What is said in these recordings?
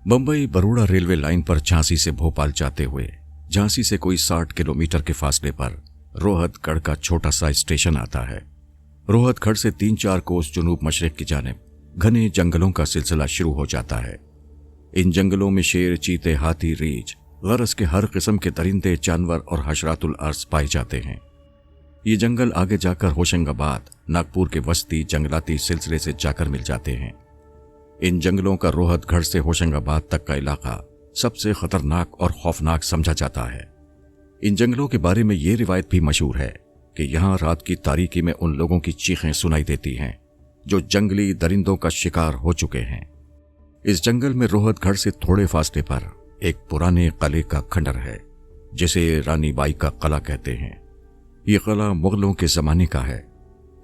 Bombay Baroda railway line पर झांसी से भोपाल जाते हुए झांसी से कोई 60 किलोमीटर के फासले पर रोहतगढ़ का छोटा सा स्टेशन आता है। रोहतगढ़ से 3-4 कोस जुनूब मशरिक की जानिब घने जंगलों का सिलसिला शुरू हो जाता है। इन जंगलों में शेर, चीते, हाथी, रीछ, गरज के हर किस्म के दरिंदे, जानवर और हशरातुल अर्ज पाए जाते हैं। ये जंगल आगे जाकर होशंगाबाद, नागपुर के वस्ती जंगलाती सिलसिले से जाकर मिल जाते हैं। इन जंगलों का रोहतगढ़ से होशंगाबाद तक का इलाका सबसे खतरनाक और खौफनाक समझा जाता है। इन जंगलों के बारे में ये रिवायत भी मशहूर है कि यहाँ रात की तारीकी में उन लोगों की चीखें सुनाई देती हैं जो जंगली दरिंदों का शिकार हो चुके हैं। इस जंगल में रोहतगढ़ से थोड़े फासले पर एक पुराने किले का खंडर है जिसे रानी बाई का किला कहते हैं। ये किला मुगलों के जमाने का है।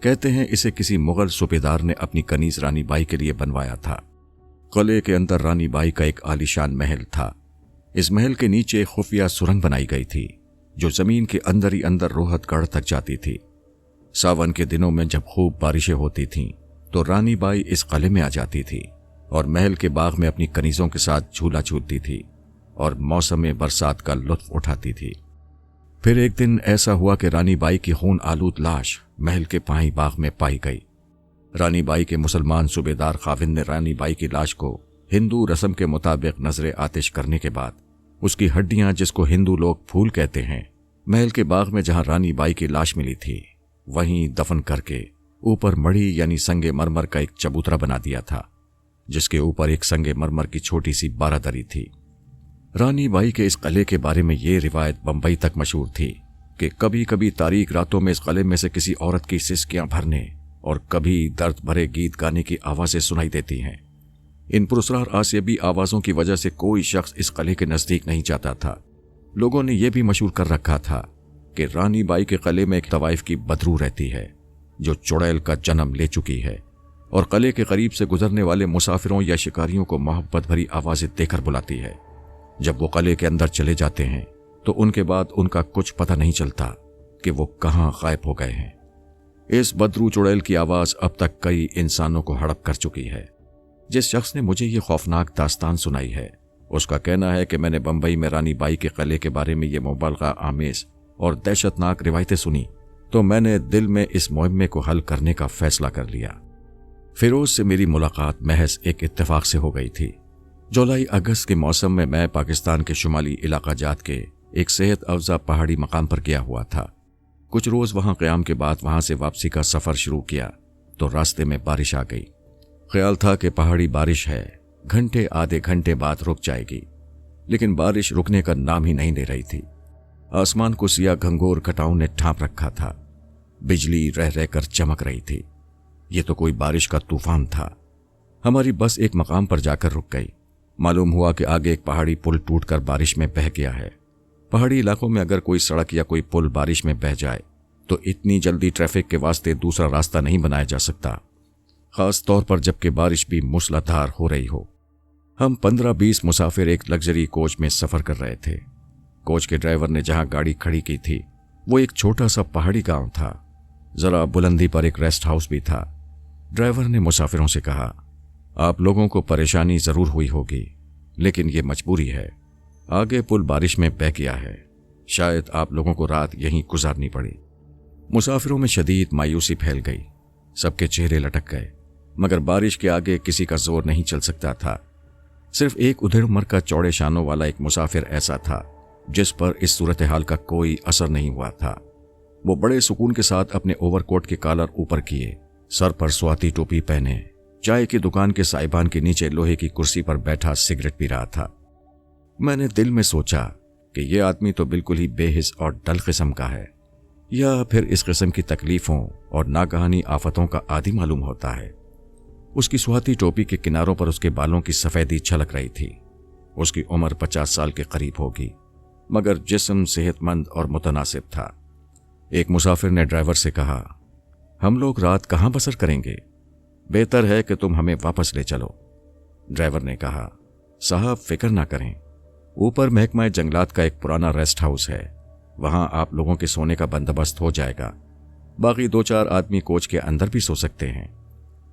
कहते हैं इसे किसी मुगल सूबेदार ने अपनी कनीज रानी बाई के लिए बनवाया था। किले के अंदर रानी बाई का एक आलीशान महल था। इस महल के नीचे खुफिया सुरंग बनाई गई थी जो जमीन के अंदर ही अंदर रोहतगढ़ तक जाती थी। सावन के दिनों में जब खूब बारिशें होती थीं तो रानी बाई इस किले में आ जाती थी और महल के बाग में अपनी कनीजों के साथ झूला झूलती थी और मौसम बरसात का लुत्फ उठाती थी। फिर एक दिन ऐसा हुआ कि रानी बाई की खून आलूद लाश महल के पाई बाग में पाई गई। रानी बाई के मुसलमान सूबेदार खाविंद ने रानी बाई की लाश को हिंदू रस्म के मुताबिक नजरे आतिश करने के बाद उसकी हड्डियां, जिसको हिंदू लोग फूल कहते हैं, महल के बाग में जहां रानी बाई की लाश मिली थी वहीं दफन करके ऊपर मढ़ी यानी संगे मरमर का एक चबूतरा बना दिया था जिसके ऊपर एक संगे मरमर की छोटी सी बारादरी थी। रानी बाई के इस किले के बारे में ये रिवायत बंबई तक मशहूर थी कि कभी कभी तारीक रातों में इस किले में से किसी औरत की सिसकियां भरने और कभी दर्द भरे गीत गाने की आवाजें सुनाई देती हैं। इन पुरस्कार आसियाबी आवाजों की वजह से कोई शख्स इस किले के नजदीक नहीं जाता था। लोगों ने यह भी मशहूर कर रखा था कि रानी बाई के किले में एक तवाइफ की बदरू रहती है जो चुड़ैल का जन्म ले चुकी है और किले के करीब से गुजरने वाले मुसाफिरों या शिकारियों को मोहब्बत भरी आवाजें देकर बुलाती है। जब वो किले के अंदर चले जाते हैं तो उनके बाद उनका कुछ पता नहीं चलता कि वो कहां गायब हो गए हैं। इस बदरू चुड़ैल की आवाज अब तक कई इंसानों को हड़प कर चुकी है। जिस शख्स ने मुझे ये खौफनाक दास्तान सुनाई है उसका कहना है कि मैंने बंबई में रानी बाई के किले के बारे में ये मुबालगा आमेज और दहशतनाक रिवायतें सुनी तो मैंने दिल में इस मुहिम्मे को हल करने का फैसला कर लिया। फिरोज से मेरी मुलाकात महज एक इत्तेफाक से हो गई थी। जुलाई अगस्त के मौसम में मैं पाकिस्तान के शुमाली इलाका जात के एक सेहत अफजा पहाड़ी मकाम पर गया हुआ था। कुछ रोज वहां क़याम के बाद वहां से वापसी का सफर शुरू किया तो रास्ते में बारिश आ गई। ख्याल था कि पहाड़ी बारिश है, घंटे आधे घंटे बाद रुक जाएगी, लेकिन बारिश रुकने का नाम ही नहीं ले रही थी। आसमान को सिया घंघोर घटाओं ने ढांप रखा था। बिजली रह रहकर चमक रही थी। ये तो कोई बारिश का तूफान था। हमारी बस एक मकाम पर जाकर रुक गई। मालूम हुआ कि आगे एक पहाड़ी पुल टूटकर बारिश में बह गया है। पहाड़ी इलाकों में अगर कोई सड़क या कोई पुल बारिश में बह जाए तो इतनी जल्दी ट्रैफिक के वास्ते दूसरा रास्ता नहीं बनाया जा सकता, खास तौर पर जबकि बारिश भी मूसलाधार हो रही हो। हम 15-20 मुसाफिर एक लग्जरी कोच में सफर कर रहे थे। कोच के ड्राइवर ने जहां गाड़ी खड़ी की थी वो एक छोटा सा पहाड़ी गांव था। जरा बुलंदी पर एक रेस्ट हाउस भी था। ड्राइवर ने मुसाफिरों से कहा, आप लोगों को परेशानी जरूर हुई होगी, लेकिन ये मजबूरी है। आगे पुल बारिश में बह गया है, शायद आप लोगों को रात यहीं गुजारनी पड़ी। मुसाफिरों में शदीद मायूसी फैल गई। सबके चेहरे लटक गए, मगर बारिश के आगे किसी का जोर नहीं चल सकता था। सिर्फ एक उधेड़ उम्र का चौड़े शानों वाला एक मुसाफिर ऐसा था जिस पर इस सूरत हाल का कोई असर नहीं हुआ था। वो बड़े सुकून के साथ अपने ओवरकोट के कॉलर ऊपर किए, सर पर स्वाति टोपी पहने, चाय की दुकान के साइबान के नीचे लोहे की कुर्सी पर बैठा सिगरेट पी रहा था। मैंने दिल में सोचा कि यह आदमी तो बिल्कुल ही बेहिस और डल किस्म का है, या फिर इस किस्म की तकलीफों और नागहानी आफतों का आदी मालूम होता है। उसकी सुहाती टोपी के किनारों पर उसके बालों की सफेदी छलक रही थी। उसकी उम्र 50 साल के करीब होगी, मगर जिस्म सेहतमंद और मुतनासिब था। एक मुसाफिर ने ड्राइवर से कहा, हम लोग रात कहाँ बसर करेंगे? बेहतर है कि तुम हमें वापस ले चलो। ड्राइवर ने कहा, साहब फिक्र ना करें, ऊपर महकमा जंगलात का एक पुराना रेस्ट हाउस है, वहां आप लोगों के सोने का बंदोबस्त हो जाएगा। बाकी 2-4 आदमी कोच के अंदर भी सो सकते हैं।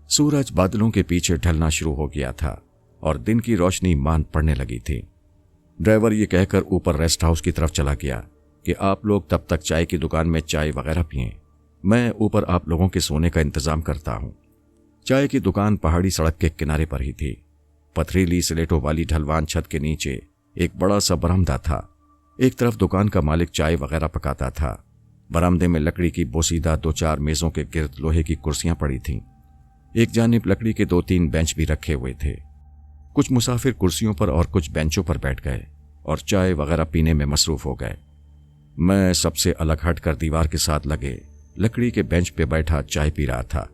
सूरज बादलों के पीछे ढलना शुरू हो गया था और दिन की रोशनी मान पड़ने लगी थी। ड्राइवर ये कहकर ऊपर रेस्ट हाउस की तरफ चला गया कि आप लोग तब तक चाय की दुकान में चाय वगैरह पिएं, मैं ऊपर आप लोगों के सोने का इंतजाम करता हूं। चाय की दुकान पहाड़ी सड़क के किनारे पर ही थी। पथरीली स्लेटों वाली ढलवान छत के नीचे एक बड़ा सा बरामदा था। एक तरफ दुकान का मालिक चाय वगैरह पकाता था। बरामदे में लकड़ी की बोसीदा 2-4 मेजों के गिर्द लोहे की कुर्सियां पड़ी थीं। एक जानिब लकड़ी के 2-3 बेंच भी रखे हुए थे। कुछ मुसाफिर कुर्सियों पर और कुछ बेंचों पर बैठ गए और चाय वगैरह पीने में मसरूफ हो गए। मैं सबसे अलग हटकर दीवार के साथ लगे लकड़ी के बेंच पे बैठा चाय पी रहा था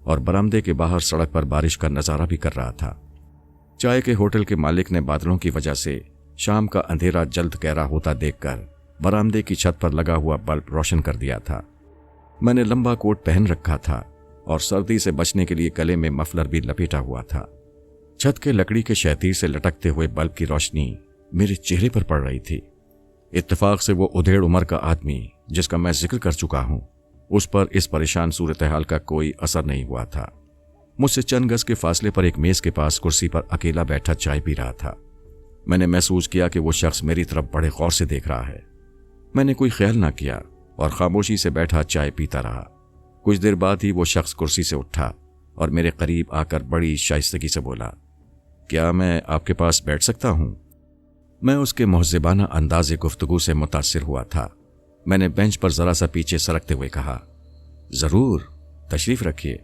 और बरामदे के बाहर सड़क पर बारिश का नजारा भी कर रहा था। चाय के होटल के मालिक ने बादलों की वजह से शाम का अंधेरा जल्द गहरा होता देखकर बरामदे की छत पर लगा हुआ बल्ब रोशन कर दिया था। मैंने लंबा कोट पहन रखा था और सर्दी से बचने के लिए गले में मफलर भी लपेटा हुआ था। छत के लकड़ी के शैतीर से लटकते हुए बल्ब की रोशनी मेरे चेहरे पर पड़ रही थी। इत्तेफाक से वो उधेड़ उम्र का आदमी जिसका मैं जिक्र कर चुका हूं, उस पर इस परेशान सूरत हाल का कोई असर नहीं हुआ था। मुझसे चंद गज के फासले पर एक मेज के पास कुर्सी पर अकेला बैठा चाय पी रहा था। मैंने महसूस किया कि वो शख्स मेरी तरफ बड़े गौर से देख रहा है। मैंने कोई ख्याल ना किया और खामोशी से बैठा चाय पीता रहा। कुछ देर बाद ही वो शख्स कुर्सी से उठा और मेरे करीब आकर बड़ी शाइस्तगी से बोला, क्या मैं आपके पास बैठ सकता हूं? मैं उसके मुहज़्ज़िबाना अंदाज़े गुफ्तगू से मुतासिर हुआ था। मैंने बेंच पर जरा सा पीछे सरकते हुए कहा, जरूर, तशरीफ रखिए।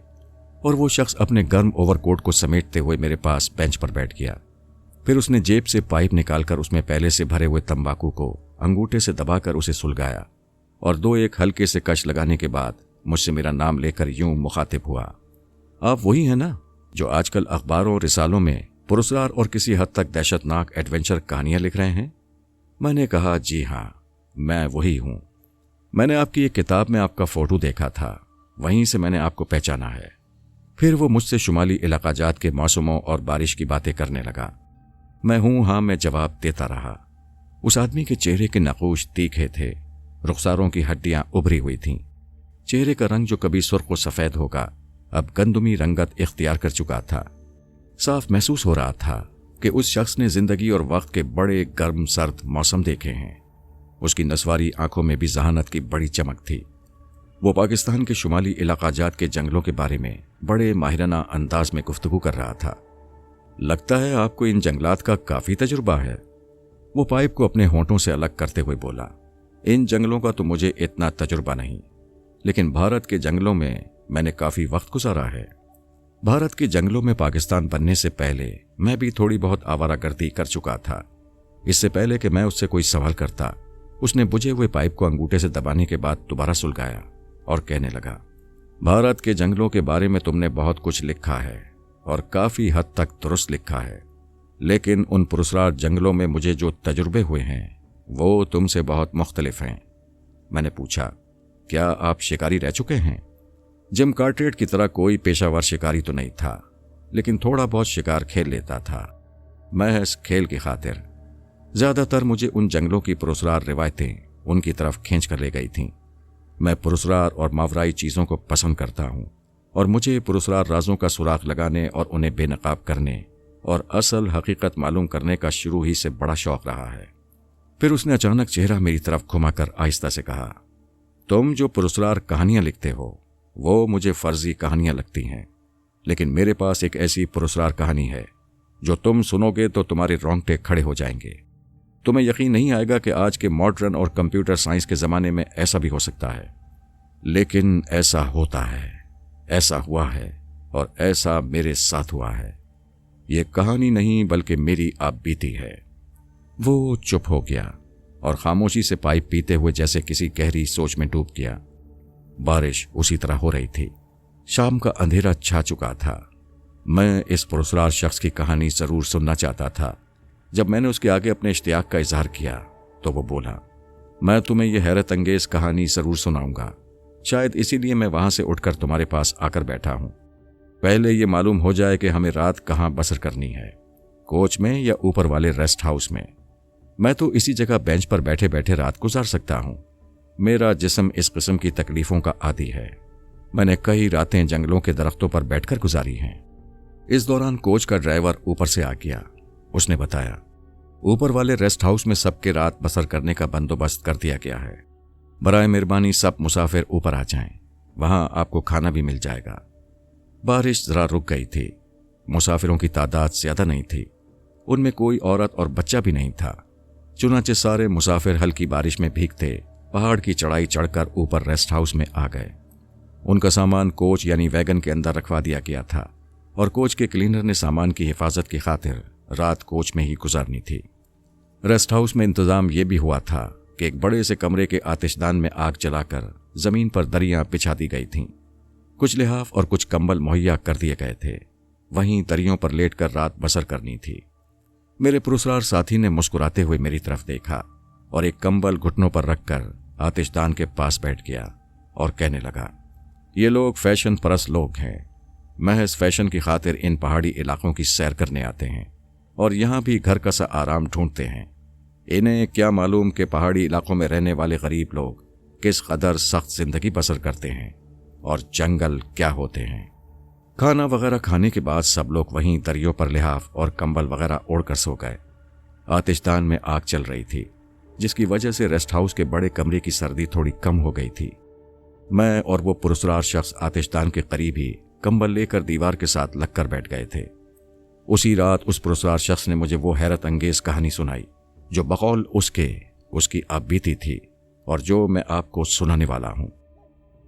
और वो शख्स अपने गर्म ओवरकोट को समेटते हुए मेरे पास बेंच पर बैठ गया। फिर उसने जेब से पाइप निकालकर उसमें पहले से भरे हुए तंबाकू को अंगूठे से दबाकर उसे सुलगाया और 2-1 हल्के से कश लगाने के बाद मुझसे मेरा नाम लेकर यूं मुखातिब हुआ, आप वही हैं ना जो आजकल अखबारों और रिसालों में पुरस्कार और किसी हद तक दहशतनाक एडवेंचर कहानियां लिख रहे हैं? मैंने कहा, जी हाँ, मैं वही हूं। मैंने आपकी एक किताब में आपका फोटो देखा था, वहीं से मैंने आपको पहचाना है। फिर वो मुझसे शुमाली इलाकाजात के मौसमों और बारिश की बातें करने लगा। मैं हूं हाँ में जवाब देता रहा। उस आदमी के चेहरे के नकूश तीखे थे, रुखसारों की हड्डियां उभरी हुई थीं। चेहरे का रंग जो कभी सुर्ख व सफेद होगा अब गंदुमी रंगत इख्तियार कर चुका था। साफ महसूस हो रहा था कि उस शख्स ने जिंदगी और वक्त के बड़े गर्म सर्द मौसम देखे हैं। उसकी नस्वारी आंखों में भी जहानत की बड़ी चमक थी। वो पाकिस्तान के शुमाली इलाकाजात के जंगलों के बारे में बड़े माहिराना अंदाज में गुफ्तगू कर रहा था। लगता है आपको इन जंगलात का काफी तजुर्बा है। वो पाइप को अपने होंठों से अलग करते हुए बोला, इन जंगलों का तो मुझे इतना तजुर्बा नहीं, लेकिन भारत के जंगलों में मैंने काफी वक्त गुजारा है। भारत के जंगलों में पाकिस्तान बनने से पहले मैं भी थोड़ी बहुत आवारागर्दी कर चुका था। इससे पहले कि मैं उससे कोई सवाल करता, उसने बुझे हुए पाइप को अंगूठे से दबाने के बाद दोबारा सुलगाया और कहने लगा, भारत के जंगलों के बारे में तुमने बहुत कुछ लिखा है और काफी हद तक दुरुस्त लिखा है, लेकिन उन पुरस्कार जंगलों में मुझे जो तजुर्बे हुए हैं वो तुमसे बहुत मुख्तलिफ हैं। मैंने पूछा, क्या आप शिकारी रह चुके हैं? जिम कार्टरेट की तरह कोई पेशावर शिकारी तो नहीं था, लेकिन थोड़ा बहुत शिकार खेल लेता था, महज खेल की खातिर। ज्यादातर मुझे उन जंगलों की पुरस्कार रिवायतें उनकी तरफ खींच कर ले गई थीं। मैं पुरस्कार और मावराई चीज़ों को पसंद करता हूँ और मुझे पुरस्कार राजों का सुराग लगाने और उन्हें बेनकाब करने और असल हकीकत मालूम करने का शुरू ही से बड़ा शौक रहा है। फिर उसने अचानक चेहरा मेरी तरफ घुमाकर आहिस्ता से कहा, तुम जो पुरस्कार कहानियां लिखते हो वो मुझे फर्जी कहानियां लगती हैं, लेकिन मेरे पास एक ऐसी पुरस्कार कहानी है जो तुम सुनोगे तो तुम्हारे रोंगटे खड़े हो जाएंगे। तुम्हें यकीन नहीं आएगा कि आज के मॉडर्न और कंप्यूटर साइंस के ज़माने में ऐसा भी हो सकता है, लेकिन ऐसा होता है, ऐसा हुआ है और ऐसा मेरे साथ हुआ है। ये कहानी नहीं बल्कि मेरी आप बीती है। वो चुप हो गया और खामोशी से पाइप पीते हुए जैसे किसी गहरी सोच में डूब गया। बारिश उसी तरह हो रही थी। शाम का अंधेरा छा चुका था। मैं इस पुरस्कार शख्स की कहानी जरूर सुनना चाहता था। जब मैंने उसके आगे अपने इश्तियाक का इजहार किया तो वो बोला, मैं तुम्हें यह हैरत अंगेज कहानी जरूर सुनाऊंगा। शायद इसीलिए मैं वहां से उठकर तुम्हारे पास आकर बैठा हूं। पहले ये मालूम हो जाए कि हमें रात कहां बसर करनी है, कोच में या ऊपर वाले रेस्ट हाउस में। मैं तो इसी जगह बेंच पर बैठे बैठे रात गुजार सकता हूं। मेरा जिस्म इस किस्म की तकलीफों का आदी है। मैंने कई रातें जंगलों के दरख्तों पर बैठकर गुजारी हैं। इस दौरान कोच का ड्राइवर ऊपर से आ गया। उसने बताया, ऊपर वाले रेस्ट हाउस में सबके रात बसर करने का बंदोबस्त कर दिया गया है। बराए मेहरबानी सब मुसाफिर ऊपर आ जाएं, वहां आपको खाना भी मिल जाएगा। बारिश जरा रुक गई थी। मुसाफिरों की तादाद ज्यादा नहीं थी। उनमें कोई औरत और बच्चा भी नहीं था। चुनाचे सारे मुसाफिर हल्की बारिश में भीगते पहाड़ की चढ़ाई चढ़कर ऊपर रेस्ट हाउस में आ गए। उनका सामान कोच यानी वैगन के अंदर रखवा दिया गया था और कोच के क्लीनर ने सामान की हिफाजत की खातिर रात कोच में ही गुजारनी थी। रेस्ट हाउस में इंतजाम यह भी हुआ था कि एक बड़े से कमरे के आतिशदान में आग जलाकर जमीन पर दरियां बिछा दी गई थीं। कुछ लिहाफ और कुछ कंबल मुहैया कर दिए गए थे। वहीं दरियों पर लेटकर रात बसर करनी थी। मेरे पुरस्कार साथी ने मुस्कुराते हुए मेरी तरफ देखा और एक कंबल घुटनों पर रखकर आतिशदान के पास बैठ गया और कहने लगा, ये लोग फैशन परस्त लोग हैं। महज फैशन की खातिर इन पहाड़ी इलाकों की सैर करने आते हैं और यहाँ भी घर का सा आराम ढूंढते हैं। इन्हें क्या मालूम कि पहाड़ी इलाकों में रहने वाले गरीब लोग किस कदर सख्त जिंदगी बसर करते हैं और जंगल क्या होते हैं। खाना वगैरह खाने के बाद सब लोग वहीं दरियों पर लिहाफ और कंबल वगैरह ओढ़कर सो गए। आतिशदान में आग चल रही थी, जिसकी वजह से रेस्ट हाउस के बड़े कमरे की सर्दी थोड़ी कम हो गई थी। मैं और वो पुरस्कार शख्स आतिशदान के करीब ही कंबल लेकर दीवार के साथ लगकर बैठ गए थे। उसी रात उस पुरस्कार शख्स ने मुझे वो हैरत अंगेज कहानी सुनाई जो बकौल उसकी आप बीती थी और जो मैं आपको सुनाने वाला हूं।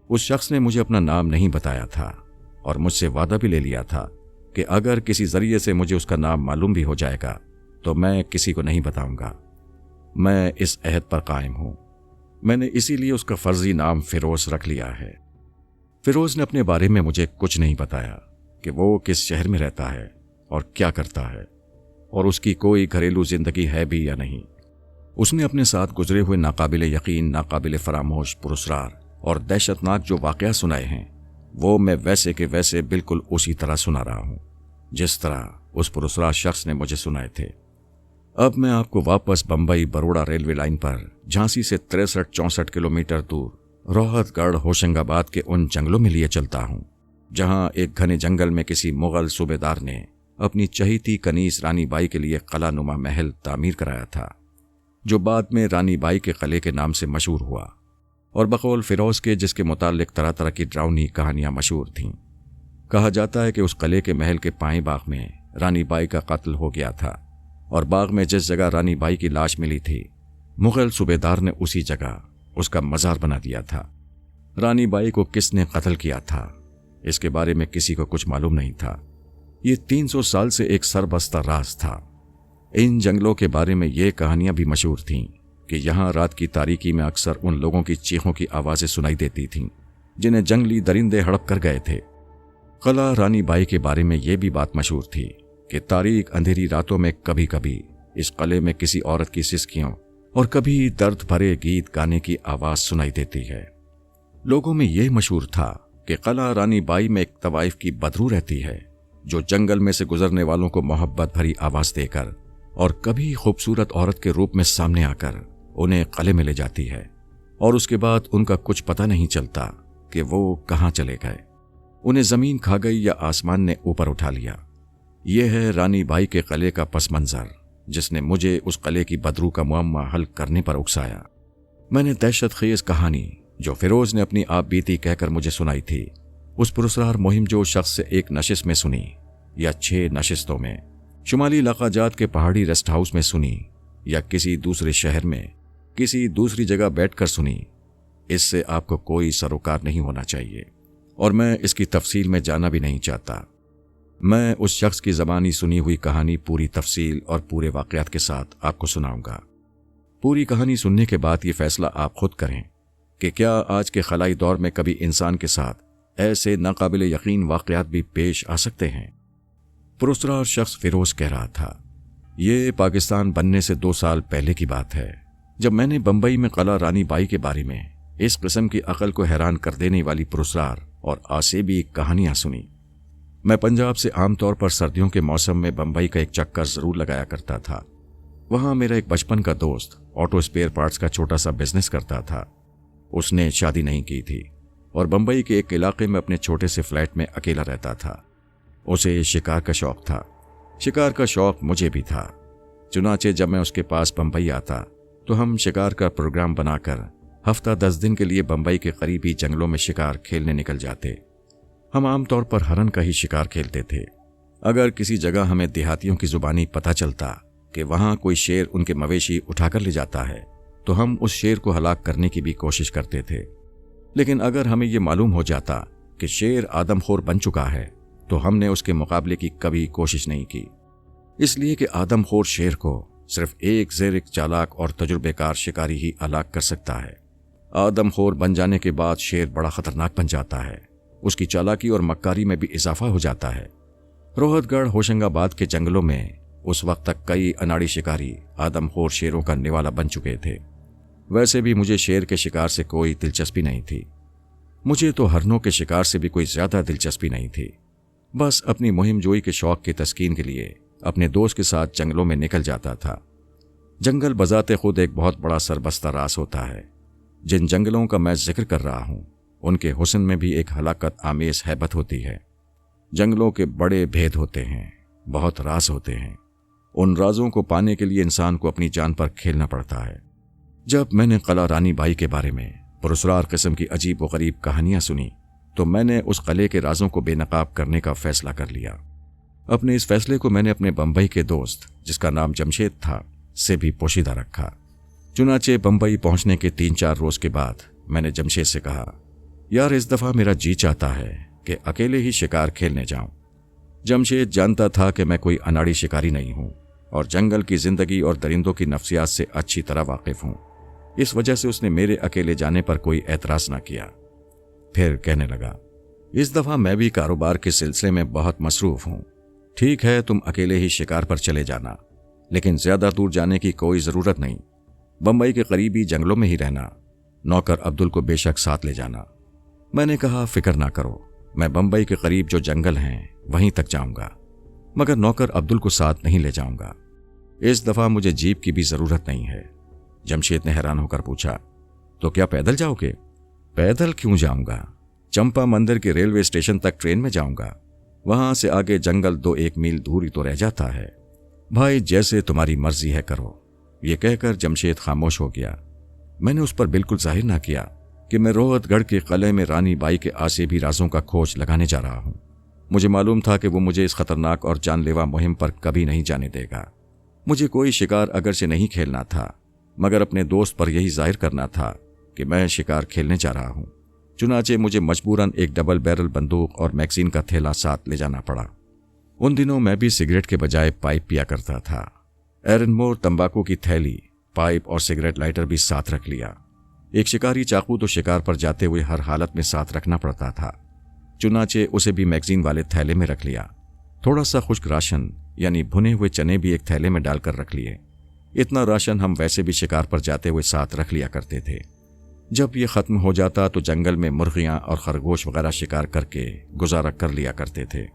उस शख्स ने मुझे अपना नाम नहीं बताया था और मुझसे वादा भी ले लिया था कि अगर किसी जरिए से मुझे उसका नाम मालूम भी हो जाएगा तो मैं किसी को नहीं बताऊंगा। मैं इस अहद पर कायम हूं। मैंने इसीलिए उसका फर्जी नाम फिरोज रख लिया है। फिरोज ने अपने बारे में मुझे कुछ नहीं बताया कि वो किस शहर में रहता है और क्या करता है और उसकी कोई घरेलू जिंदगी है भी या नहीं। उसने अपने साथ गुजरे हुए नाकाबिले यकीन, नाकाबिले फरामोश, पुरस्कार और दहशतनाक जो वाकया सुनाए हैं वो मैं वैसे के वैसे बिल्कुल उसी तरह सुना रहा हूं जिस तरह उस पुरस्कार शख्स ने मुझे सुनाए थे। अब मैं आपको वापस बंबई बरोड़ा रेलवे लाइन पर झांसी से 63-64 किलोमीटर दूर रोहतगढ़ होशंगाबाद के उन जंगलों में लिए चलता हूं जहां एक घने जंगल में किसी मुगल सूबेदार ने अपनी चहीती कनीस रानी बाई के लिए कला नुमा महल तामीर कराया था, जो बाद में रानी बाई के किले के नाम से मशहूर हुआ और बकौल फिरोज के जिसके मुतालिक तरह तरह की डरावनी कहानियां मशहूर थीं। कहा जाता है कि उस किले के महल के पाएं बाग में रानी बाई का कत्ल हो गया था और बाग में जिस जगह रानी बाई की लाश मिली थी मुगल सूबेदार ने उसी जगह उसका मजार बना दिया था। रानी बाई को किसने कत्ल किया था इसके बारे में किसी को कुछ मालूम नहीं था। ये 300 साल से एक सरबस्ता राज था। इन जंगलों के बारे में ये कहानियां भी मशहूर थीं कि यहाँ रात की तारीकी में अक्सर उन लोगों की चीखों की आवाज़ें सुनाई देती थीं जिन्हें जंगली दरिंदे हड़प कर गए थे। कला रानी बाई के बारे में ये भी बात मशहूर थी कि तारीक अंधेरी रातों में कभी कभी इस किले में किसी औरत की सिसकियों और कभी दर्द भरे गीत गाने की आवाज़ सुनाई देती है। लोगों में ये मशहूर था कि कला रानी बाई में एक तवाइफ की बदरू रहती है जो जंगल में से गुजरने वालों को मोहब्बत भरी आवाज़ देकर और कभी खूबसूरत औरत के रूप में सामने आकर उन्हें किले में ले जाती है और उसके बाद उनका कुछ पता नहीं चलता कि वो कहाँ चले गए। उन्हें ज़मीन खा गई या आसमान ने ऊपर उठा लिया। यह है रानी बाई के किले का पस मंज़र जिसने मुझे उस किले की बदरू का मुअम्मा हल करने पर उकसाया। मैंने दहशत खेज कहानी जो फिरोज ने अपनी आप बीती कहकर मुझे सुनाई थी उस पुरस्कार मुहिम जो शख्स से एक नशिस्त में सुनी या 6 नशिस्तों में, शुमाली इलाका जात के पहाड़ी रेस्ट हाउस में सुनी या किसी दूसरे शहर में किसी दूसरी जगह बैठकर सुनी, इससे आपको कोई सरोकार नहीं होना चाहिए और मैं इसकी तफसील में जाना भी नहीं चाहता। मैं उस शख्स की ज़बानी सुनी हुई कहानी पूरी तफसील और पूरे वाक़यात के साथ आपको सुनाऊंगा। पूरी कहानी सुनने के बाद ये फैसला आप खुद करें कि क्या आज के खलाई दौर में कभी इंसान के साथ ऐसे नाकाबिले यकीन वाक़यात भी पेश आ सकते हैं। पुरस्कार शख्स फिरोज कह रहा था, ये पाकिस्तान बनने से 2 साल पहले की बात है जब मैंने बंबई में कला रानी बाई के बारे में इस किस्म की अकल को हैरान कर देने वाली पुरस्कार और आसेबी कहानियां सुनी। मैं पंजाब से आमतौर पर सर्दियों के मौसम में बंबई का एक चक्कर जरूर लगाया करता था। वहां मेरा एक बचपन का दोस्त ऑटो स्पेयर पार्ट्स का छोटा सा बिजनेस करता था। उसने शादी नहीं की थी और बंबई के एक इलाके में अपने छोटे से फ्लैट में अकेला रहता था। उसे शिकार का शौक था। शिकार का शौक मुझे भी था। चुनाचे जब मैं उसके पास बम्बई आता तो हम शिकार का प्रोग्राम बनाकर हफ्ता 10 दिन के लिए बम्बई के करीबी जंगलों में शिकार खेलने निकल जाते। हम आमतौर पर हरन का ही शिकार खेलते थे। अगर किसी जगह हमें देहातियों की जुबानी पता चलता कि वहां कोई शेर उनके मवेशी उठाकर ले जाता है तो हम उस शेर को हलाक करने की भी कोशिश करते थे। लेकिन अगर हमें ये मालूम हो जाता कि शेर आदमखोर बन चुका है तो हमने उसके मुकाबले की कभी कोशिश नहीं की, इसलिए कि आदमखोर शेर को सिर्फ एक ज़ेरिक चालाक और तजुर्बेकार शिकारी ही हलाक कर सकता है। आदमखोर बन जाने के बाद शेर बड़ा खतरनाक बन जाता है, उसकी चालाकी और मक्कारी में भी इजाफा हो जाता है। रोहतगढ़ होशंगाबाद के जंगलों में उस वक्त तक कई अनाड़ी शिकारी आदमखोर शेरों का निवाला बन चुके थे। वैसे भी मुझे शेर के शिकार से कोई दिलचस्पी नहीं थी। मुझे तो हरनों के शिकार से भी कोई ज्यादा दिलचस्पी नहीं थी। बस अपनी मुहिम जोई के शौक की तस्कीन के लिए अपने दोस्त के साथ जंगलों में निकल जाता था। जंगल बजाते खुद एक बहुत बड़ा सरबस्ता रास होता है। जिन जंगलों का मैं जिक्र कर रहा हूं उनके हुस्न में भी एक हलाकत आमेज हैबत होती है। जंगलों के बड़े भेद होते हैं, बहुत राज होते हैं। उन राजों को पाने के लिए इंसान को अपनी जान पर खेलना पड़ता है। जब मैंने कला रानी बाई के बारे में पुरस्कार किस्म की अजीब व गरीब कहानियां सुनी तो मैंने उस किले के राजों को बेनकाब करने का फैसला कर लिया। अपने इस फैसले को मैंने अपने बम्बई के दोस्त, जिसका नाम जमशेद था, से भी पोशीदा रखा। चुनाचे बम्बई पहुंचने के 3-4 रोज के बाद मैंने जमशेद से कहा, यार इस दफा मेरा जी चाहता है कि अकेले ही शिकार खेलने जाऊं। जमशेद जानता था कि मैं कोई अनाड़ी शिकारी नहीं हूं और जंगल की जिंदगी और दरिंदों की नफ्सियात से अच्छी तरह वाकिफ हूं। इस वजह से उसने मेरे अकेले जाने पर कोई एतराज न किया। फिर कहने लगा, इस दफा मैं भी कारोबार के सिलसिले में बहुत मसरूफ हूं। ठीक है, तुम अकेले ही शिकार पर चले जाना, लेकिन ज्यादा दूर जाने की कोई जरूरत नहीं। बम्बई के करीबी जंगलों में ही रहना। नौकर अब्दुल को बेशक साथ ले जाना। मैंने कहा, फिक्र ना करो, मैं बम्बई के करीब जो जंगल हैं वहीं तक जाऊंगा, मगर नौकर अब्दुल को साथ नहीं ले जाऊंगा। इस दफा मुझे जीप की भी जरूरत नहीं है। जमशेद ने हैरान होकर पूछा, तो क्या पैदल जाओगे? पैदल क्यों जाऊंगा? चंपा मंदिर के रेलवे स्टेशन तक ट्रेन में जाऊंगा। वहां से आगे जंगल 2-1 मील दूर ही तो रह जाता है। भाई जैसे तुम्हारी मर्जी है करो। ये कहकर जमशेद खामोश हो गया। मैंने उस पर बिल्कुल जाहिर ना किया कि मैं रोहतगढ़ के किले में रानी बाई के आसे भी राजों का खोज लगाने जा रहा हूं। मुझे मालूम था कि वो मुझे इस खतरनाक और जानलेवा मुहिम पर कभी नहीं जाने देगा। मुझे कोई शिकार अगरचे नहीं खेलना था, मगर अपने दोस्त पर यही जाहिर करना था कि मैं शिकार खेलने जा रहा हूं। चुनाचे मुझे मजबूरन एक डबल बैरल बंदूक और मैगजीन का थैला साथ ले जाना पड़ा। उन दिनों मैं भी सिगरेट के बजाय पाइप पिया करता था। एरनमोर तंबाकू की थैली, पाइप और सिगरेट लाइटर भी साथ रख लिया। एक शिकारी चाकू तो शिकार पर जाते हुए हर हालत में साथ रखना पड़ता था। चुनाचे उसे भी मैगजीन वाले थैले में रख लिया। थोड़ा सा खुश्क राशन यानी भुने हुए चने भी एक थैले में डालकर रख लिए। इतना राशन हम वैसे भी शिकार पर जाते हुए साथ रख लिया करते थे। जब ये खत्म हो जाता तो जंगल में मुर्गियां और खरगोश वगैरह शिकार करके गुजारा कर लिया करते थे।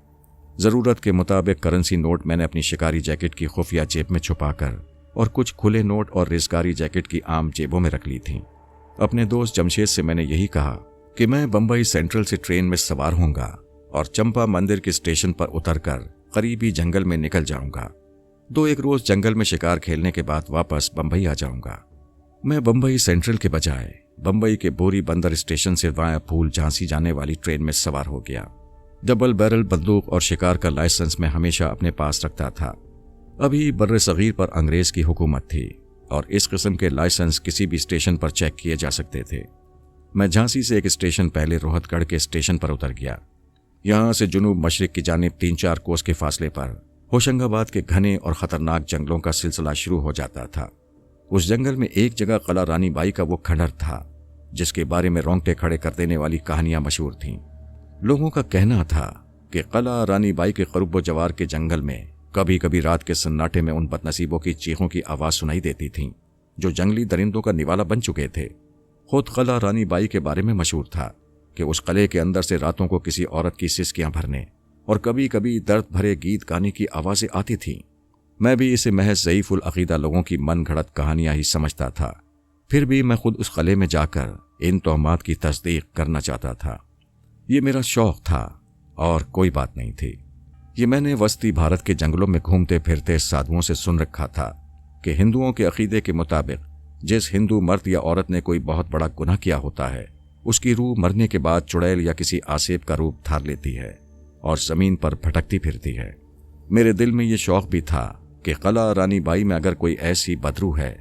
जरूरत के मुताबिक करेंसी नोट मैंने अपनी शिकारी जैकेट की खुफिया जेब में छुपाकर और कुछ खुले नोट और रिजगारी जैकेट की आम जेबों में रख ली थी। अपने दोस्त जमशेद से मैंने यही कहा कि मैं बम्बई सेंट्रल से ट्रेन में सवार होऊंगा और चंपा मंदिर के स्टेशन पर उतरकर करीबी जंगल में निकल जाऊंगा। 2-1 रोज जंगल में शिकार खेलने के बाद वापस बम्बई आ जाऊंगा। मैं बम्बई सेंट्रल के बजाय बम्बई के बोरी बंदर स्टेशन से वाया फूल झांसी जाने वाली ट्रेन में सवार हो गया। डबल बैरल बंदूक और शिकार का लाइसेंस मैं हमेशा अपने पास रखता था। अभी बर्रे सगीर पर अंग्रेज की हुकूमत थी और इस किस्म के लाइसेंस किसी भी स्टेशन पर चेक किए जा सकते थे। मैं झांसी से एक स्टेशन पहले रोहतगढ़ के स्टेशन पर उतर गया। यहां से जुनूब मशरिक की जानिब 3-4 कोस के फासले पर होशंगाबाद के घने और खतरनाक जंगलों का सिलसिला शुरू हो जाता था। उस जंगल में एक जगह कला रानी बाई का वो खंडर था जिसके बारे में रोंगटे खड़े कर देने वाली कहानियां मशहूर थीं। लोगों का कहना था कि कला रानी बाई के करीब जवार के जंगल में कभी कभी रात के सन्नाटे में उन बदनसीबों की चीखों की आवाज सुनाई देती थी जो जंगली दरिंदों का निवाला बन चुके थे। खुद कला रानी बाई के बारे में मशहूर था कि उस किले के अंदर से रातों को किसी औरत की सिसकियां भरने और कभी कभी दर्द भरे गीत गाने की आवाजें आती थीं। मैं भी इसे महज ज़ईफ़ुल अक़ीदा लोगों की मन घड़त कहानियां ही समझता था। फिर भी मैं खुद उस किले में जाकर इन तोहमात की तस्दीक करना चाहता था। ये मेरा शौक था और कोई बात नहीं थी। یہ میں نے وسطی بھارت کے جنگلوں میں گھومتے پھرتے سادھوؤں سے سن رکھا تھا کہ ہندوؤں کے عقیدے کے مطابق جس ہندو مرد یا عورت نے کوئی بہت بڑا گناہ کیا ہوتا ہے، اس کی روح مرنے کے بعد چڑیل یا کسی آسیب کا روپ دھار لیتی ہے اور زمین پر بھٹکتی پھرتی ہے۔ میرے دل میں یہ شوق بھی تھا کہ قلعہ رانی بائی میں اگر کوئی ایسی بدروح ہے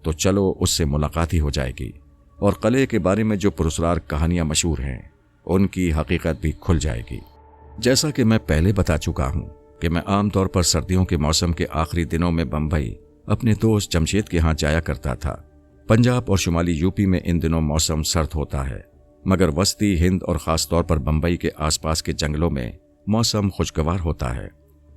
تو چلو اس سے ملاقات ہی ہو جائے گی، اور قلعے کے بارے میں جو پراسرار کہانیاں مشہور ہیں ان کی حقیقت بھی کھل جائے گی۔ جیسا کہ میں پہلے بتا چکا ہوں کہ میں عام طور پر سردیوں کے موسم کے آخری دنوں میں بمبئی اپنے دوست جمشید کے ہاں جایا کرتا تھا۔ پنجاب اور شمالی یوپی میں ان دنوں موسم سرد ہوتا ہے، مگر وسطی ہند اور خاص طور پر بمبئی کے آس پاس کے جنگلوں میں موسم خوشگوار ہوتا ہے۔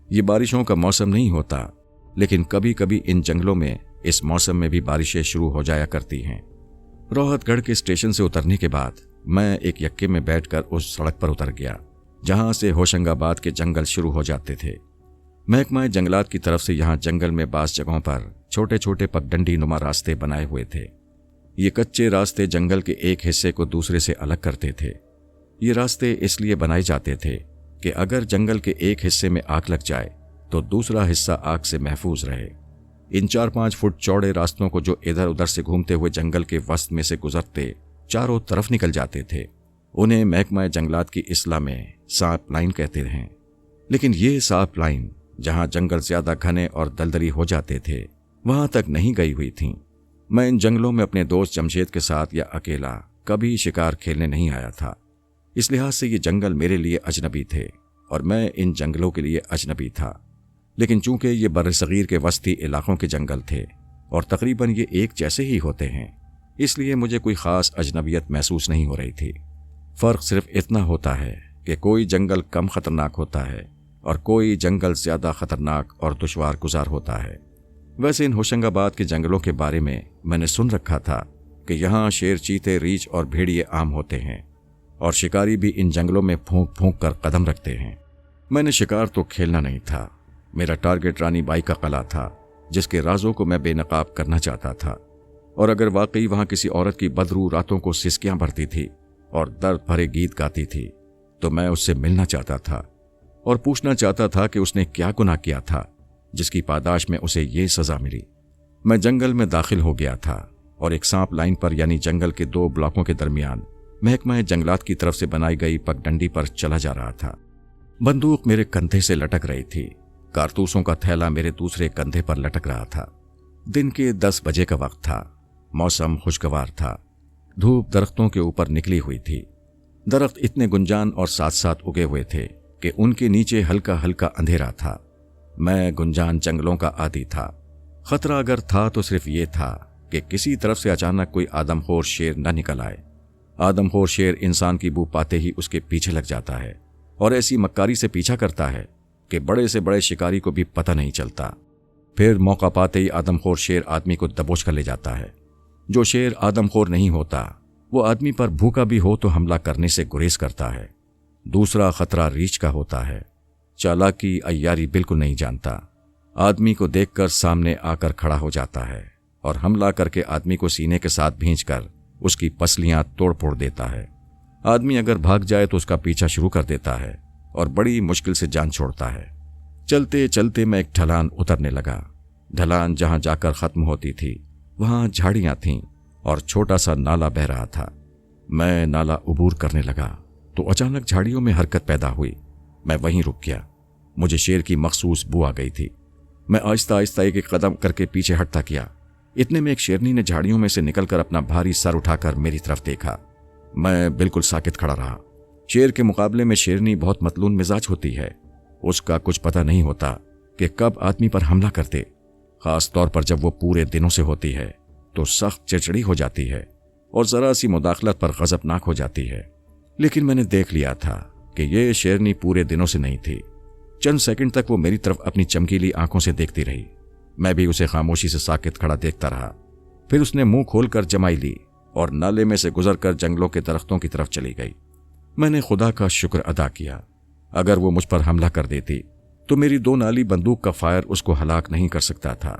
یہ بارشوں کا موسم نہیں ہوتا، لیکن کبھی کبھی ان جنگلوں میں اس موسم میں بھی بارشیں شروع ہو جایا کرتی ہیں۔ روہت گڑھ کے اسٹیشن سے اترنے کے بعد میں ایک یکے میں بیٹھ کر اس سڑک پر اتر گیا جہاں سے ہوشنگ آباد کے جنگل شروع ہو جاتے تھے۔ محکمہ جنگلات کی طرف سے یہاں جنگل میں بعض جگہوں پر چھوٹے چھوٹے پگڈنڈی نما راستے بنائے ہوئے تھے۔ یہ کچے راستے جنگل کے ایک حصے کو دوسرے سے الگ کرتے تھے۔ یہ راستے اس لیے بنائے جاتے تھے کہ اگر جنگل کے ایک حصے میں آگ لگ جائے تو دوسرا حصہ آگ سے محفوظ رہے۔ ان 4-5 فٹ چوڑے راستوں کو جو ادھر ادھر سے گھومتے ہوئے جنگل کے وسط میں سے گزرتے چاروں طرف نکل جاتے تھے، انہیں محکمہ جنگلات کی اصطلاح میں سانپ لائن کہتے ہیں۔ لیکن یہ سانپ لائن جہاں جنگل زیادہ گھنے اور دلدلی ہو جاتے تھے وہاں تک نہیں گئی ہوئی تھیں۔ میں ان جنگلوں میں اپنے دوست جمشید کے ساتھ یا اکیلا کبھی شکار کھیلنے نہیں آیا تھا، اس لحاظ سے یہ جنگل میرے لیے اجنبی تھے اور میں ان جنگلوں کے لیے اجنبی تھا۔ لیکن چونکہ یہ برصغیر کے وسطی علاقوں کے جنگل تھے اور تقریباً یہ ایک جیسے ہی ہوتے ہیں، اس لیے مجھے کوئی خاص اجنبیت محسوس نہیں ہو رہی تھی۔ فرق صرف اتنا ہوتا ہے کہ کوئی جنگل کم خطرناک ہوتا ہے اور کوئی جنگل زیادہ خطرناک اور دشوار گزار ہوتا ہے۔ ویسے ان ہوشنگ آباد کے جنگلوں کے بارے میں نے سن رکھا تھا کہ یہاں شیر، چیتے، ریچھ اور بھیڑیے عام ہوتے ہیں اور شکاری بھی ان جنگلوں میں پھونک پھونک کر قدم رکھتے ہیں۔ میں نے شکار تو کھیلنا نہیں تھا، میرا ٹارگٹ رانی بائی کا قلعہ تھا جس کے رازوں کو میں بے نقاب کرنا چاہتا تھا، اور اگر واقعی وہاں کسی عورت کی بدروح راتوں کو سسکیاں بھرتی تھی اور درد بھرے گیت گاتی تھی تو میں اس سے ملنا چاہتا تھا اور پوچھنا چاہتا تھا کہ اس نے کیا گناہ کیا تھا جس کی پاداش میں اسے یہ سزا ملی۔ میں جنگل میں داخل ہو گیا تھا اور ایک سانپ لائن پر یعنی جنگل کے 2 بلاکوں کے درمیان محکمہ جنگلات کی طرف سے بنائی گئی پگڈنڈی پر چلا جا رہا تھا۔ بندوق میرے کندھے سے لٹک رہی تھی، کارتوسوں کا تھیلا میرے دوسرے کندھے پر لٹک رہا تھا۔ دن کے 10 بجے کا وقت تھا، موسم خوشگوار تھا، دھوپ درختوں کے اوپر نکلی ہوئی تھی۔ درخت اتنے گنجان اور ساتھ ساتھ اگے ہوئے تھے کہ ان کے نیچے ہلکا ہلکا اندھیرا تھا۔ میں گنجان جنگلوں کا عادی تھا، خطرہ اگر تھا تو صرف یہ تھا کہ کسی طرف سے اچانک کوئی آدم خور شیر نہ نکل آئے۔ آدم خور شیر انسان کی بو پاتے ہی اس کے پیچھے لگ جاتا ہے اور ایسی مکاری سے پیچھا کرتا ہے کہ بڑے سے بڑے شکاری کو بھی پتہ نہیں چلتا۔ پھر موقع پاتے ہی آدم خور شیر آدمی کو دبوچ کر لے جاتا ہے۔ جو شیر آدم خور نہیں ہوتا وہ آدمی پر بھوکا بھی ہو تو حملہ کرنے سے گریز کرتا ہے۔ دوسرا خطرہ ریچھ کا ہوتا ہے، چالاکی عیاری بالکل نہیں جانتا، آدمی کو دیکھ کر سامنے آ کر کھڑا ہو جاتا ہے اور حملہ کر کے آدمی کو سینے کے ساتھ بھینچ کر اس کی پسلیاں توڑ پھوڑ دیتا ہے۔ آدمی اگر بھاگ جائے تو اس کا پیچھا شروع کر دیتا ہے اور بڑی مشکل سے جان چھوڑتا ہے۔ چلتے چلتے میں ایک ڈھلان اترنے لگا۔ ڈھلان جہاں جا کر ختم ہوتی تھی وہاں جھاڑیاں تھیں اور چھوٹا سا نالا بہہ رہا تھا۔ میں نالا عبور کرنے لگا تو اچانک جھاڑیوں میں حرکت پیدا ہوئی۔ میں وہیں رک گیا، مجھے شیر کی مخصوص بو آ گئی تھی۔ میں آہستہ آہستہ ایک قدم کر کے پیچھے ہٹتا کیا۔ اتنے میں ایک شیرنی نے جھاڑیوں میں سے نکل کر اپنا بھاری سر اٹھا کر میری طرف دیکھا۔ میں بالکل ساکت کھڑا رہا۔ شیر کے مقابلے میں شیرنی بہت متلون مزاج ہوتی ہے، اس کا کچھ پتہ نہیں ہوتا کہ کب آدمی پر حملہ کر دے، خاص طور پر جب وہ پورے دنوں سے ہوتی ہے تو سخت چڑچڑی ہو جاتی ہے اور ذرا سی مداخلت پر غضبناک ہو جاتی ہے۔ لیکن میں نے دیکھ لیا تھا کہ یہ شیرنی پورے دنوں سے نہیں تھی۔ چند سیکنڈ تک وہ میری طرف اپنی چمکیلی آنکھوں سے دیکھتی رہی، میں بھی اسے خاموشی سے ساکت کھڑا دیکھتا رہا۔ پھر اس نے منہ کھول کر جمائی لی اور نالے میں سے گزر کر جنگلوں کے درختوں کی طرف چلی گئی۔ میں نے خدا کا شکر ادا کیا، اگر وہ مجھ پر حملہ کر دیتی تو میری 2 نالی بندوق کا فائر اس کو ہلاک نہیں کر سکتا تھا۔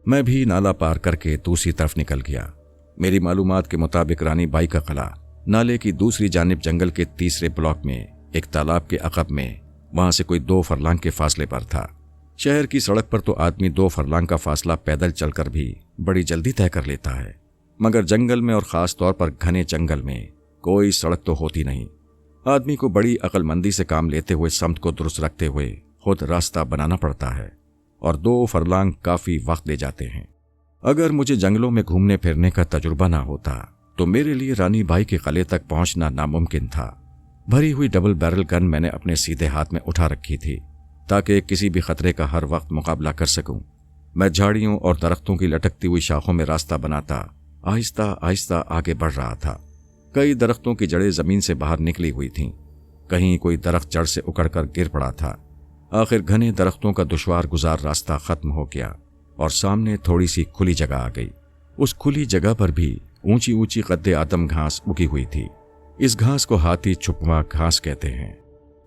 میں بھی نالا پار کر کے دوسری طرف نکل گیا۔ میری معلومات کے مطابق رانی بائی کا قلعہ نالے کی دوسری جانب جنگل کے تیسرے بلاک میں ایک تالاب کے عقب میں वहां से कोई 2 फरलांग के फासले पर था। शहर की सड़क पर तो आदमी 2 फरलांग का फासला पैदल चलकर भी बड़ी जल्दी तय कर लेता है, मगर जंगल में और खास तौर पर घने जंगल में कोई सड़क तो होती नहीं। आदमी को बड़ी अक्लमंदी से काम लेते हुए समत को दुरुस्त रखते हुए खुद रास्ता बनाना पड़ता है, और 2 फरलांग काफी वक्त ले जाते हैं। अगर मुझे जंगलों में घूमने फिरने का तजुर्बा ना होता तो मेरे लिए रानी बाई के किले तक पहुंचना नामुमकिन था। भरी हुई डबल बैरल गन मैंने अपने सीधे हाथ में उठा रखी थी ताकि किसी भी खतरे का हर वक्त मुकाबला कर सकूं। मैं झाड़ियों और दरख्तों की लटकती हुई शाखों में रास्ता बनाता आहिस्ता आहिस्ता आगे बढ़ रहा था। कई दरख्तों की जड़ें जमीन से बाहर निकली हुई थीं, कहीं कोई दरख्त जड़ से उखड़कर गिर पड़ा था। आखिर घने दरख्तों का दुश्वार गुजार रास्ता खत्म हो गया और सामने थोड़ी सी खुली जगह आ गई। उस खुली जगह पर भी ऊंची ऊंची कद्दे आदम घास उगी हुई थी। इस घास को हाथी छुपवा घास कहते हैं।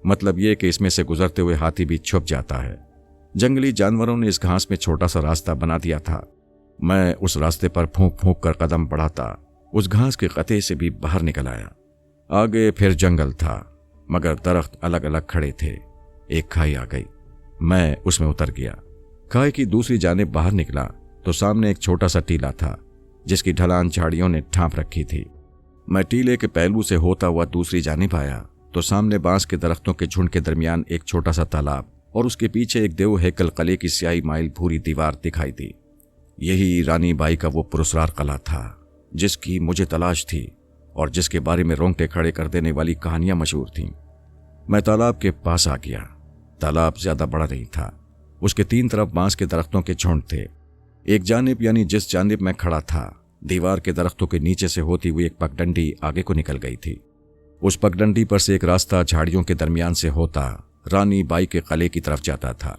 मतलब ये कि इसमें से गुजरते हुए हाथी भी छुप जाता है। जंगली जानवरों ने इस घास में छोटा सा रास्ता बना दिया था। मैं उस रास्ते पर फूंक फूंक कर कदम बढ़ाता उस घास के कते से भी बाहर निकल आया। आगे फिर जंगल था, मगर दरख्त अलग अलग खड़े थे। एक खाई आ गई, मैं उसमें उतर गया। खाई की दूसरी जानिब बाहर निकला तो सामने एक छोटा सा टीला था जिसकी ढलान झाड़ियों ने ढांप रखी थी। मैं टीले के पहलू से होता हुआ दूसरी जानिब आया तो सामने बांस के दरख्तों के झुंड के दरमियान एक छोटा सा तालाब और उसके पीछे एक देव हैकल किले की स्याही माइल भूरी दीवार दिखाई दी। यही रानी बाई का वो पुरस्कार किला था जिसकी मुझे तलाश थी और जिसके बारे में रोंगटे खड़े कर देने वाली कहानियां मशहूर थीं। मैं तालाब के पास आ गया। तालाब ज्यादा बड़ा नहीं था। उसके 3 तरफ बांस के दरख्तों के झुंड थे। एक जानिब यानी जिस जानिब मैं खड़ा था, दीवार के दरख्तों के नीचे से होती हुई एक पगडंडी आगे को निकल गई थी। उस पगडंडी पर से एक रास्ता झाड़ियों के दरमियान से होता रानी बाई के किले की तरफ जाता था।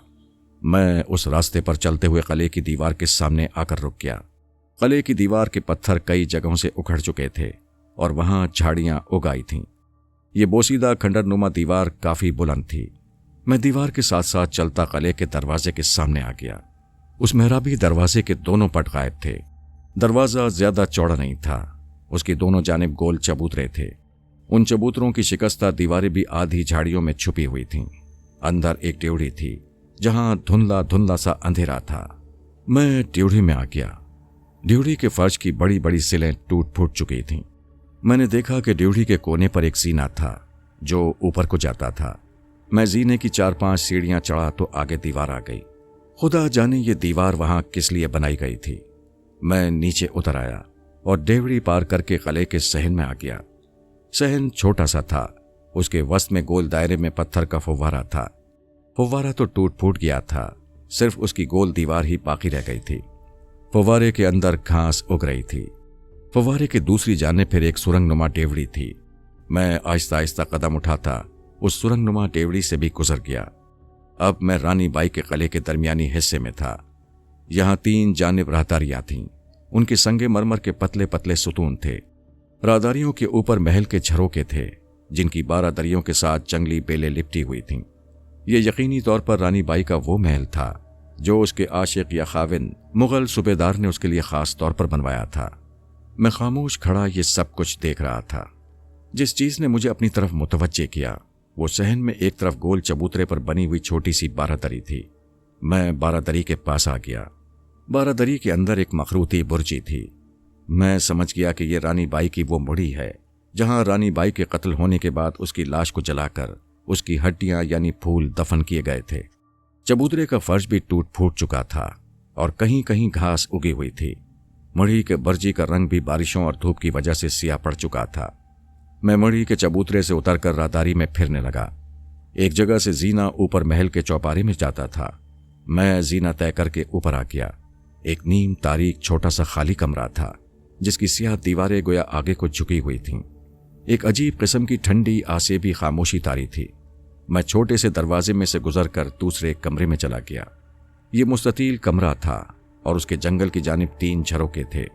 मैं उस रास्ते पर चलते हुए किले की दीवार के सामने आकर रुक गया। किले की दीवार के पत्थर कई जगहों से उखड़ चुके थे और वहां झाड़ियां उग आई थीं। ये बोसीदा खंडरनुमा दीवार काफी बुलंद थी। मैं दीवार के साथ साथ चलता किले के दरवाजे के सामने आ गया। उस मेहराबी दरवाजे के दोनों पट गायब थे। दरवाजा ज्यादा चौड़ा नहीं था। उसकी दोनों जानिब गोल चबूतरे थे। उन चबूतरों की शिकस्ता दीवारें भी आधी झाड़ियों में छुपी हुई थीं। अंदर एक ड्योढ़ी थी जहां धुंधला धुंधला सा अंधेरा था। मैं ड्योढ़ी में आ गया। ड्योढ़ी के फर्श की बड़ी बड़ी सिलें टूट फूट चुकी थीं। मैंने देखा कि ड्योढ़ी के कोने पर एक जीना था जो ऊपर को जाता था। मैं जीने की 4-5 सीढ़ियां चढ़ा तो आगे दीवार आ गई। खुदा जाने ये दीवार वहां किस लिए बनाई गई थी। मैं नीचे उतर आया और ड्योढ़ी पार करके किले के सहन में आ गया। सहन छोटा सा था। उसके वस्त में गोल दायरे में पत्थर का फव्वारा था। फव्वारा तो टूट फूट गया था, सिर्फ उसकी गोल दीवार ही बाकी रह गई थी। फव्वारे के अंदर घास उग रही थी। फव्वारे के दूसरी जानिब फिर एक सुरंगनुमा ड्योढ़ी थी। मैं आहिस्ता आहिस्ता कदम उठाता उस सुरंगनुमा ड्योढ़ी से भी गुजर गया। अब मैं रानी बाई के किले के दरमियानी हिस्से में था। यहां 3 जानिब राहदारियां थीं। उनके संगे मरमर के पतले पतले सुतून थे। राहदारियों के ऊपर महल के झरोके थे जिनकी 12 दरियों के साथ जंगली बेलें लिपटी हुई थीं। ये यकीनी तौर पर रानी बाई का वो महल था जो उसके आशिक या खाविन मुगल सूबेदार ने उसके लिए खास तौर पर बनवाया था। मैं खामोश खड़ा ये सब कुछ देख रहा था। जिस चीज ने मुझे अपनी तरफ मुतवज्जे किया वो सहन में एक तरफ गोल चबूतरे पर बनी हुई छोटी सी 12 दरी थी। मैं 12 दरी के पास आ गया। 12 दरी के अंदर एक मखरूती बुर्जी थी। मैं समझ गया कि यह रानी बाई की वो मुड़ी है जहां रानी बाई के कत्ल होने के बाद उसकी लाश को जलाकर उसकी हड्डियां यानी फूल दफन किए गए थे। चबूतरे का फर्श भी टूट फूट चुका था और कहीं कहीं घास उगी हुई थी। मढ़ी के बर्जी का रंग भी बारिशों और धूप की वजह से सियाह पड़ चुका था। मैं मढ़ी के चबूतरे से उतरकर राहदारी में फिरने लगा। एक जगह से जीना ऊपर महल के चौपारे में जाता था। मैं जीना तय करके ऊपर आ गया। एक नीम तारीख छोटा सा खाली कमरा था जिसकी सियाह दीवारें गोया आगे को झुकी हुई थीं। एक अजीब किस्म की ठंडी आसेबी खामोशी तारी थी। मैं छोटे से दरवाजे में से गुजरकर दूसरे कमरे में चला गया। ये मुस्ततील कमरा था और उसके जंगल की जानिब 3 झरोके थे।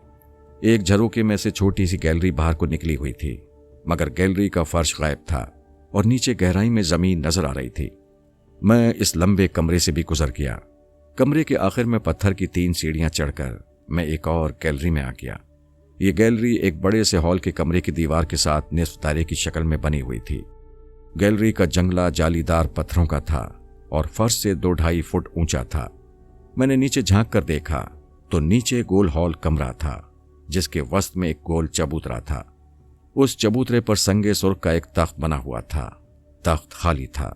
एक झरोके में से छोटी सी गैलरी बाहर को निकली हुई थी, मगर गैलरी का फर्श गायब था और नीचे गहराई में जमीन नजर आ रही थी। मैं इस लंबे कमरे से भी गुजर गया। कमरे के आखिर में पत्थर की 3 सीढ़ियां चढ़कर मैं एक और गैलरी में आ गया। ये गैलरी एक बड़े से हॉल के कमरे की दीवार के साथ निस्फ दायरे की शक्ल में बनी हुई थी। गैलरी का जंगला जालीदार पत्थरों का था और फर्श से 2-2.5 फुट ऊंचा था। मैंने नीचे झांक कर देखा तो नीचे गोल हॉल कमरा था जिसके वसत में एक गोल चबूतरा था। उस चबूतरे पर संगे सुर्ख का एक तख्त बना हुआ था। तख्त खाली था।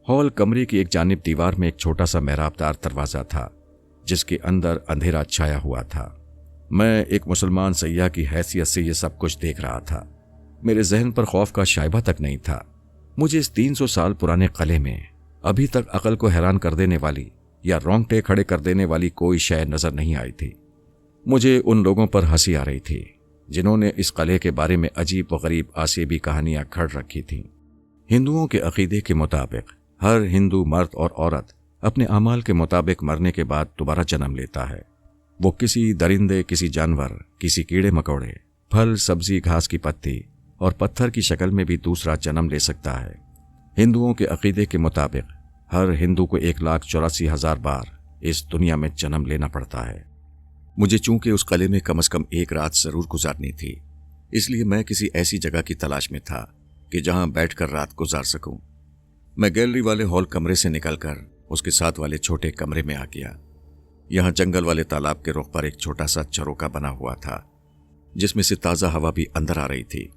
हॉल कमरे की एक जानिब दीवार में एक छोटा सा मेहराबदार दरवाजा था जिसके अंदर अंधेरा छाया हुआ था। मैं एक मुसलमान सैयाह की हैसियत से ये सब कुछ देख रहा था। मेरे जहन पर खौफ का शाइबा तक नहीं था। मुझे इस 300 साल पुराने किले में अभी तक अकल को हैरान कर देने वाली या रोंगटे खड़े कर देने वाली कोई शय नजर नहीं आई थी। मुझे उन लोगों पर हंसी आ रही थी जिन्होंने इस किले के बारे में अजीब व गरीब आसेबी कहानियां घड़ रखी थीं। हिंदुओं के अकीदे के मुताबिक हर हिंदू मर्द और औरत अपने अमाल के मुताबिक मरने के बाद दोबारा जन्म लेता है। वो किसी दरिंदे, किसी जानवर, किसी कीड़े मकोड़े, फल, सब्जी, घास की पत्ती और पत्थर की शक्ल में भी दूसरा जन्म ले सकता है। हिंदुओं के अकीदे के मुताबिक हर हिंदू को 1,84,000 बार इस दुनिया में जन्म लेना पड़ता है। मुझे चूंकि उस किले में कम से कम एक रात जरूर गुजारनी थी, इसलिए मैं किसी ऐसी जगह की तलाश में था कि जहां बैठकर रात गुजार सकूं। मैं गैलरी वाले हॉल कमरे से निकलकर उसके साथ वाले छोटे कमरे में आ गया। यहां जंगल वाले तालाब के रुख पर एक छोटा सा झरोका बना हुआ था जिसमें से ताज़ा हवा भी अंदर आ रही थी।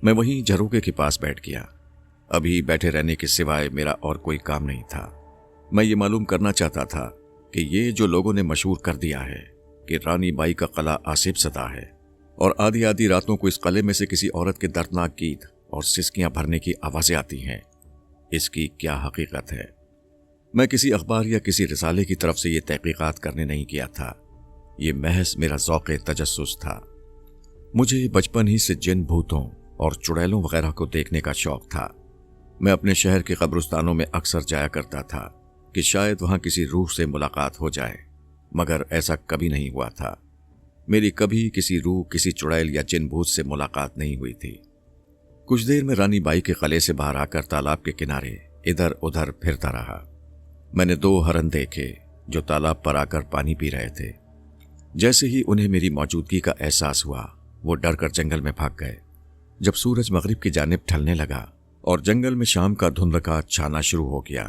मैं वहीं झरोके के पास बैठ गया। अभी बैठे रहने के सिवाय मेरा और कोई काम नहीं था। मैं ये मालूम करना चाहता था कि ये जो लोगों ने मशहूर कर दिया है कि रानी बाई का किला आसिफ सदा है और आधी आधी रातों को इस किले में से किसी औरत के दर्दनाक गीत और सिसकियां भरने की आवाजें आती हैं, इसकी क्या हकीकत है। मैं किसी अखबार या किसी रिसाले की तरफ से ये तहकीकात करने नहीं गया था। ये महज मेरा ज़ौक़े तजस्सुस था। मुझे बचपन ही से जिन, भूतों और चुड़ैलों वगैरह को देखने का शौक था। मैं अपने शहर के कब्रिस्तानों में अक्सर जाया करता था कि शायद वहां किसी रूह से मुलाकात हो जाए, मगर ऐसा कभी नहीं हुआ था। मेरी कभी किसी रूह, किसी चुड़ैल या जिन भूत से मुलाकात नहीं हुई थी। कुछ देर में रानी बाई के किले से बाहर आकर तालाब के किनारे इधर उधर फिरता रहा। मैंने 2 हरन देखे जो तालाब पर आकर पानी पी रहे थे। जैसे ही उन्हें मेरी मौजूदगी का एहसास हुआ, वो डर कर जंगल में भाग गए। जब सूरज मगरिब की जानिब ढलने लगा और जंगल में शाम का धुंधला छाना शुरू हो गया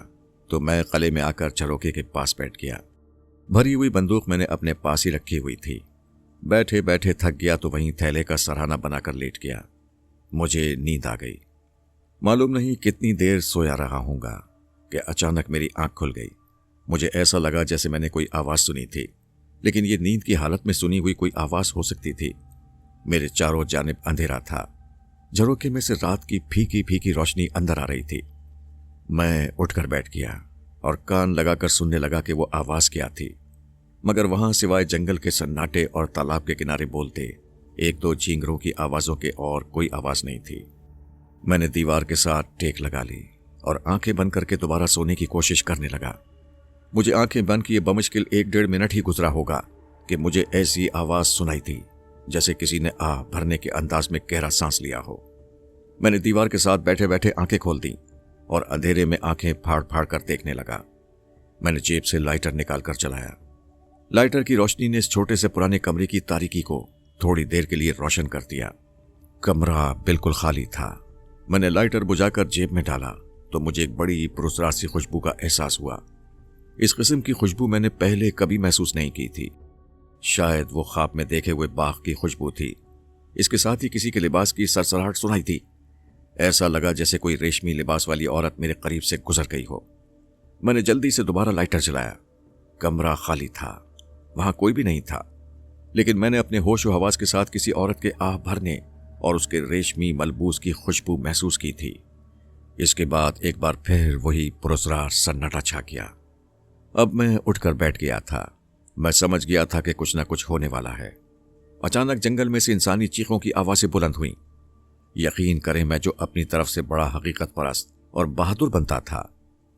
तो मैं किले में आकर झरोके के पास बैठ गया। भरी हुई बंदूक मैंने अपने पास ही रखी हुई थी। बैठे बैठे थक गया तो वहीं थैले का सराहना बनाकर लेट गया। मुझे नींद आ गई। मालूम नहीं कितनी देर सोया रहा हूँगा कि अचानक मेरी आंख खुल गई। मुझे ऐसा लगा जैसे मैंने कोई आवाज़ सुनी थी, लेकिन ये नींद की हालत में सुनी हुई कोई आवाज़ हो सकती थी। मेरे चारों जानिब अंधेरा था। झरोके में से रात की फीकी फीकी रोशनी अंदर आ रही थी। मैं उठकर बैठ गया और कान लगाकर सुनने लगा कि वो आवाज़ क्या थी, मगर वहां सिवाय जंगल के सन्नाटे और तालाब के किनारे बोलते 1-2 झींगरों की आवाज़ों के और कोई आवाज़ नहीं थी। मैंने दीवार के साथ टेक लगा ली और आंखें बंद करके दोबारा सोने की कोशिश करने लगा। मुझे आंखें बंद किए बमुश्किल 1-1.5 मिनट ही गुजरा होगा कि मुझे ऐसी आवाज़ सुनाई थी जैसे किसी ने आह भरने के अंदाज में गहरा सांस लिया हो। मैंने दीवार के साथ बैठे बैठे आंखें खोल दी और अंधेरे में आंखें फाड़ फाड़ कर देखने लगा। मैंने जेब से लाइटर निकाल कर चलाया। लाइटर की रोशनी ने इस छोटे से पुराने कमरे की तारीकी को थोड़ी देर के लिए रोशन कर दिया। कमरा बिल्कुल खाली था। मैंने लाइटर बुझाकर जेब में डाला तो मुझे एक बड़ी पुरस्कार सी खुशबू का एहसास हुआ। इस किस्म की खुशबू मैंने पहले कभी महसूस नहीं की थी। शायद वो ख्वाब में देखे हुए बाग की खुशबू थी। इसके साथ ही किसी के लिबास की सरसराहट सुनाई थी। ऐसा लगा जैसे कोई रेशमी लिबास वाली औरत मेरे करीब से गुजर गई हो। मैंने जल्दी से दोबारा लाइटर जलाया। कमरा खाली था, वहां कोई भी नहीं था, लेकिन मैंने अपने होश व हवास के साथ किसी औरत के आह भरने और उसके रेशमी मलबूस की खुशबू महसूस की थी। इसके बाद एक बार फिर वही पुरस्कार सन्नाटा छा गया। अब मैं उठकर बैठ गया था। मैं समझ गया था कि कुछ न कुछ होने वाला है। अचानक जंगल में से इंसानी चीखों की आवाज़ें बुलंद हुईं। यकीन करें, मैं जो अपनी तरफ से बड़ा हकीकत परस्त और बहादुर बनता था,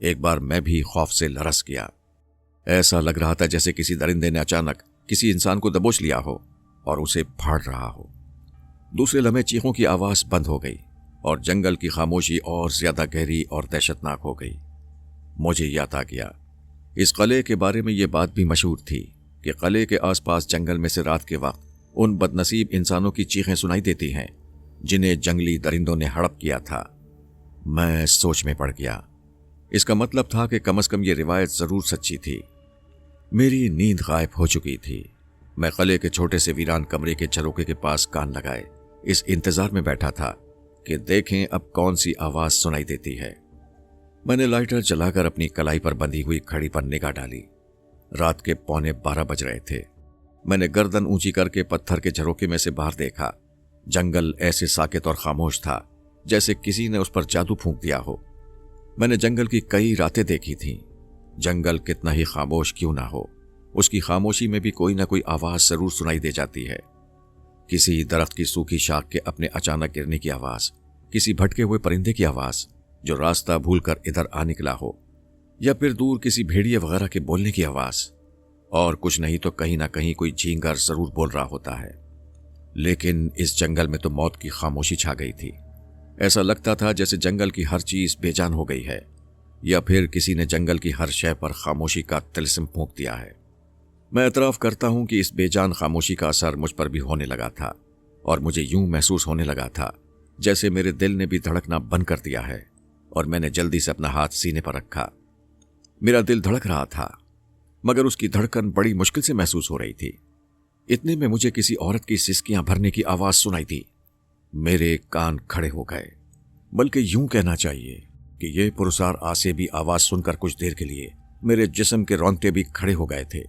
एक बार मैं भी खौफ से लरस गया। ऐसा लग रहा था जैसे किसी दरिंदे ने अचानक किसी इंसान को दबोच लिया हो और उसे फाड़ रहा हो। दूसरे लम्हे चीखों की आवाज़ बंद हो गई और जंगल की खामोशी और ज्यादा गहरी और दहशतनाक हो गई। मुझे याद आ गया, इस किले के बारे में यह बात भी मशहूर थी कि किले के आसपास जंगल में से रात के वक्त उन बदनसीब इंसानों की चीखें सुनाई देती हैं जिन्हें जंगली दरिंदों ने हड़प किया था। मैं सोच में पड़ गया। इसका मतलब था कि कम से कम ये रिवायत जरूर सच्ची थी। मेरी नींद गायब हो चुकी थी। मैं किले के छोटे से वीरान कमरे के झरोखे के पास कान लगाए इस इंतजार में बैठा था कि देखें अब कौन सी आवाज सुनाई देती है। मैंने लाइटर जलाकर अपनी कलाई पर बंधी हुई घड़ी पर निगाह डाली। रात के 11:15 बज रहे थे। मैंने गर्दन ऊंची करके पत्थर के झरोखे में से बाहर देखा। जंगल ऐसे साकित और खामोश था जैसे किसी ने उस पर जादू फूंक दिया हो। मैंने जंगल की कई रातें देखी थीं। जंगल कितना ही खामोश क्यों ना हो, उसकी खामोशी में भी कोई ना कोई आवाज जरूर सुनाई दे जाती है। किसी दरख्त की सूखी शाख के अपने अचानक गिरने की आवाज, किसी भटके हुए परिंदे की आवाज जो रास्ता भूलकर इधर आ निकला हो, या फिर दूर किसी भेड़िए वगैरह के बोलने की आवाज, और कुछ नहीं तो कहीं ना कहीं कोई झींगर जरूर बोल रहा होता है। लेकिन इस जंगल में तो मौत की खामोशी छा गई थी। ऐसा लगता था जैसे जंगल की हर चीज बेजान हो गई है, या फिर किसी ने जंगल की हर शय पर खामोशी का तिलस्म फूंक दिया है। मैं एतराफ करता हूं कि इस बेजान खामोशी का असर मुझ पर भी होने लगा था, और मुझे यूं महसूस होने लगा था जैसे मेरे दिल ने भी धड़कना बंद कर दिया है। और मैंने जल्दी से अपना हाथ सीने पर रखा। मेरा दिल धड़क रहा था, मगर उसकी धड़कन बड़ी मुश्किल से महसूस हो रही थी। इतने में मुझे किसी औरत की सिसकियां भरने की आवाज सुनाई दी। मेरे कान खड़े हो गए, बल्कि यूं कहना चाहिए कि ये पुरस्कार आसे भी आवाज सुनकर कुछ देर के लिए मेरे जिस्म के रोंगटे भी खड़े हो गए थे।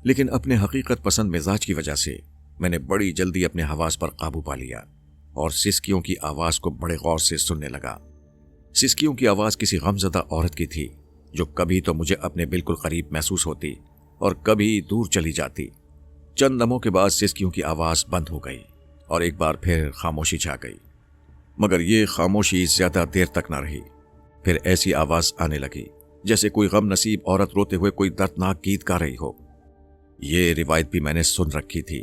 लेकिन अपने हकीकत पसंद मिजाज की वजह से मैंने बड़ी जल्दी अपने हवास पर काबू पा लिया और सिसकियों की आवाज को बड़े गौर से सुनने लगा। सिसकियों की आवाज किसी गमजदा औरत की थी जो कभी तो मुझे अपने बिल्कुल करीब महसूस होती और कभी दूर चली जाती। चंद लम्हों के बाद सिसकियों की आवाज बंद हो गई और एक बार फिर खामोशी छा गई। मगर ये खामोशी ज्यादा देर तक न रही। फिर ऐसी आवाज आने लगी जैसे कोई गम नसीब औरत रोते हुए कोई दर्दनाक गीत गा रही हो। ये रिवायत भी मैंने सुन रखी थी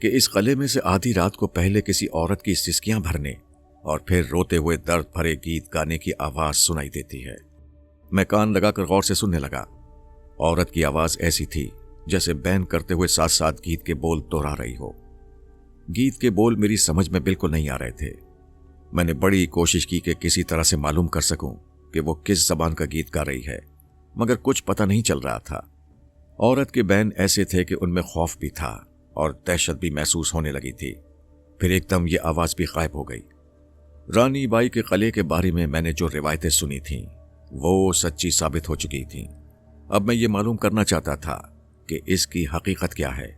कि इस किले में से आधी रात को पहले किसी औरत की सिसकियां भरने और फिर रोते हुए दर्द भरे गीत गाने की आवाज सुनाई देती है। मैं कान लगाकर गौर से सुनने लगा। औरत की आवाज ऐसी थी जैसे बैन करते हुए साथ साथ गीत के बोल दोहरा रही हो। गीत के बोल मेरी समझ में बिल्कुल नहीं आ रहे थे। मैंने बड़ी कोशिश की कि किसी तरह से मालूम कर सकूं कि वो किस जबान का गीत गा रही है, मगर कुछ पता नहीं चल रहा था। औरत के बैन ऐसे थे कि उनमें खौफ भी था और दहशत भी महसूस होने लगी थी। फिर एकदम ये आवाज भी गायब हो गई। रानी बाई के किले के बारे में मैंने जो रिवायतें सुनी थीं वो सच्ची साबित हो चुकी थीं। अब मैं ये मालूम करना चाहता था कि इसकी हकीकत क्या है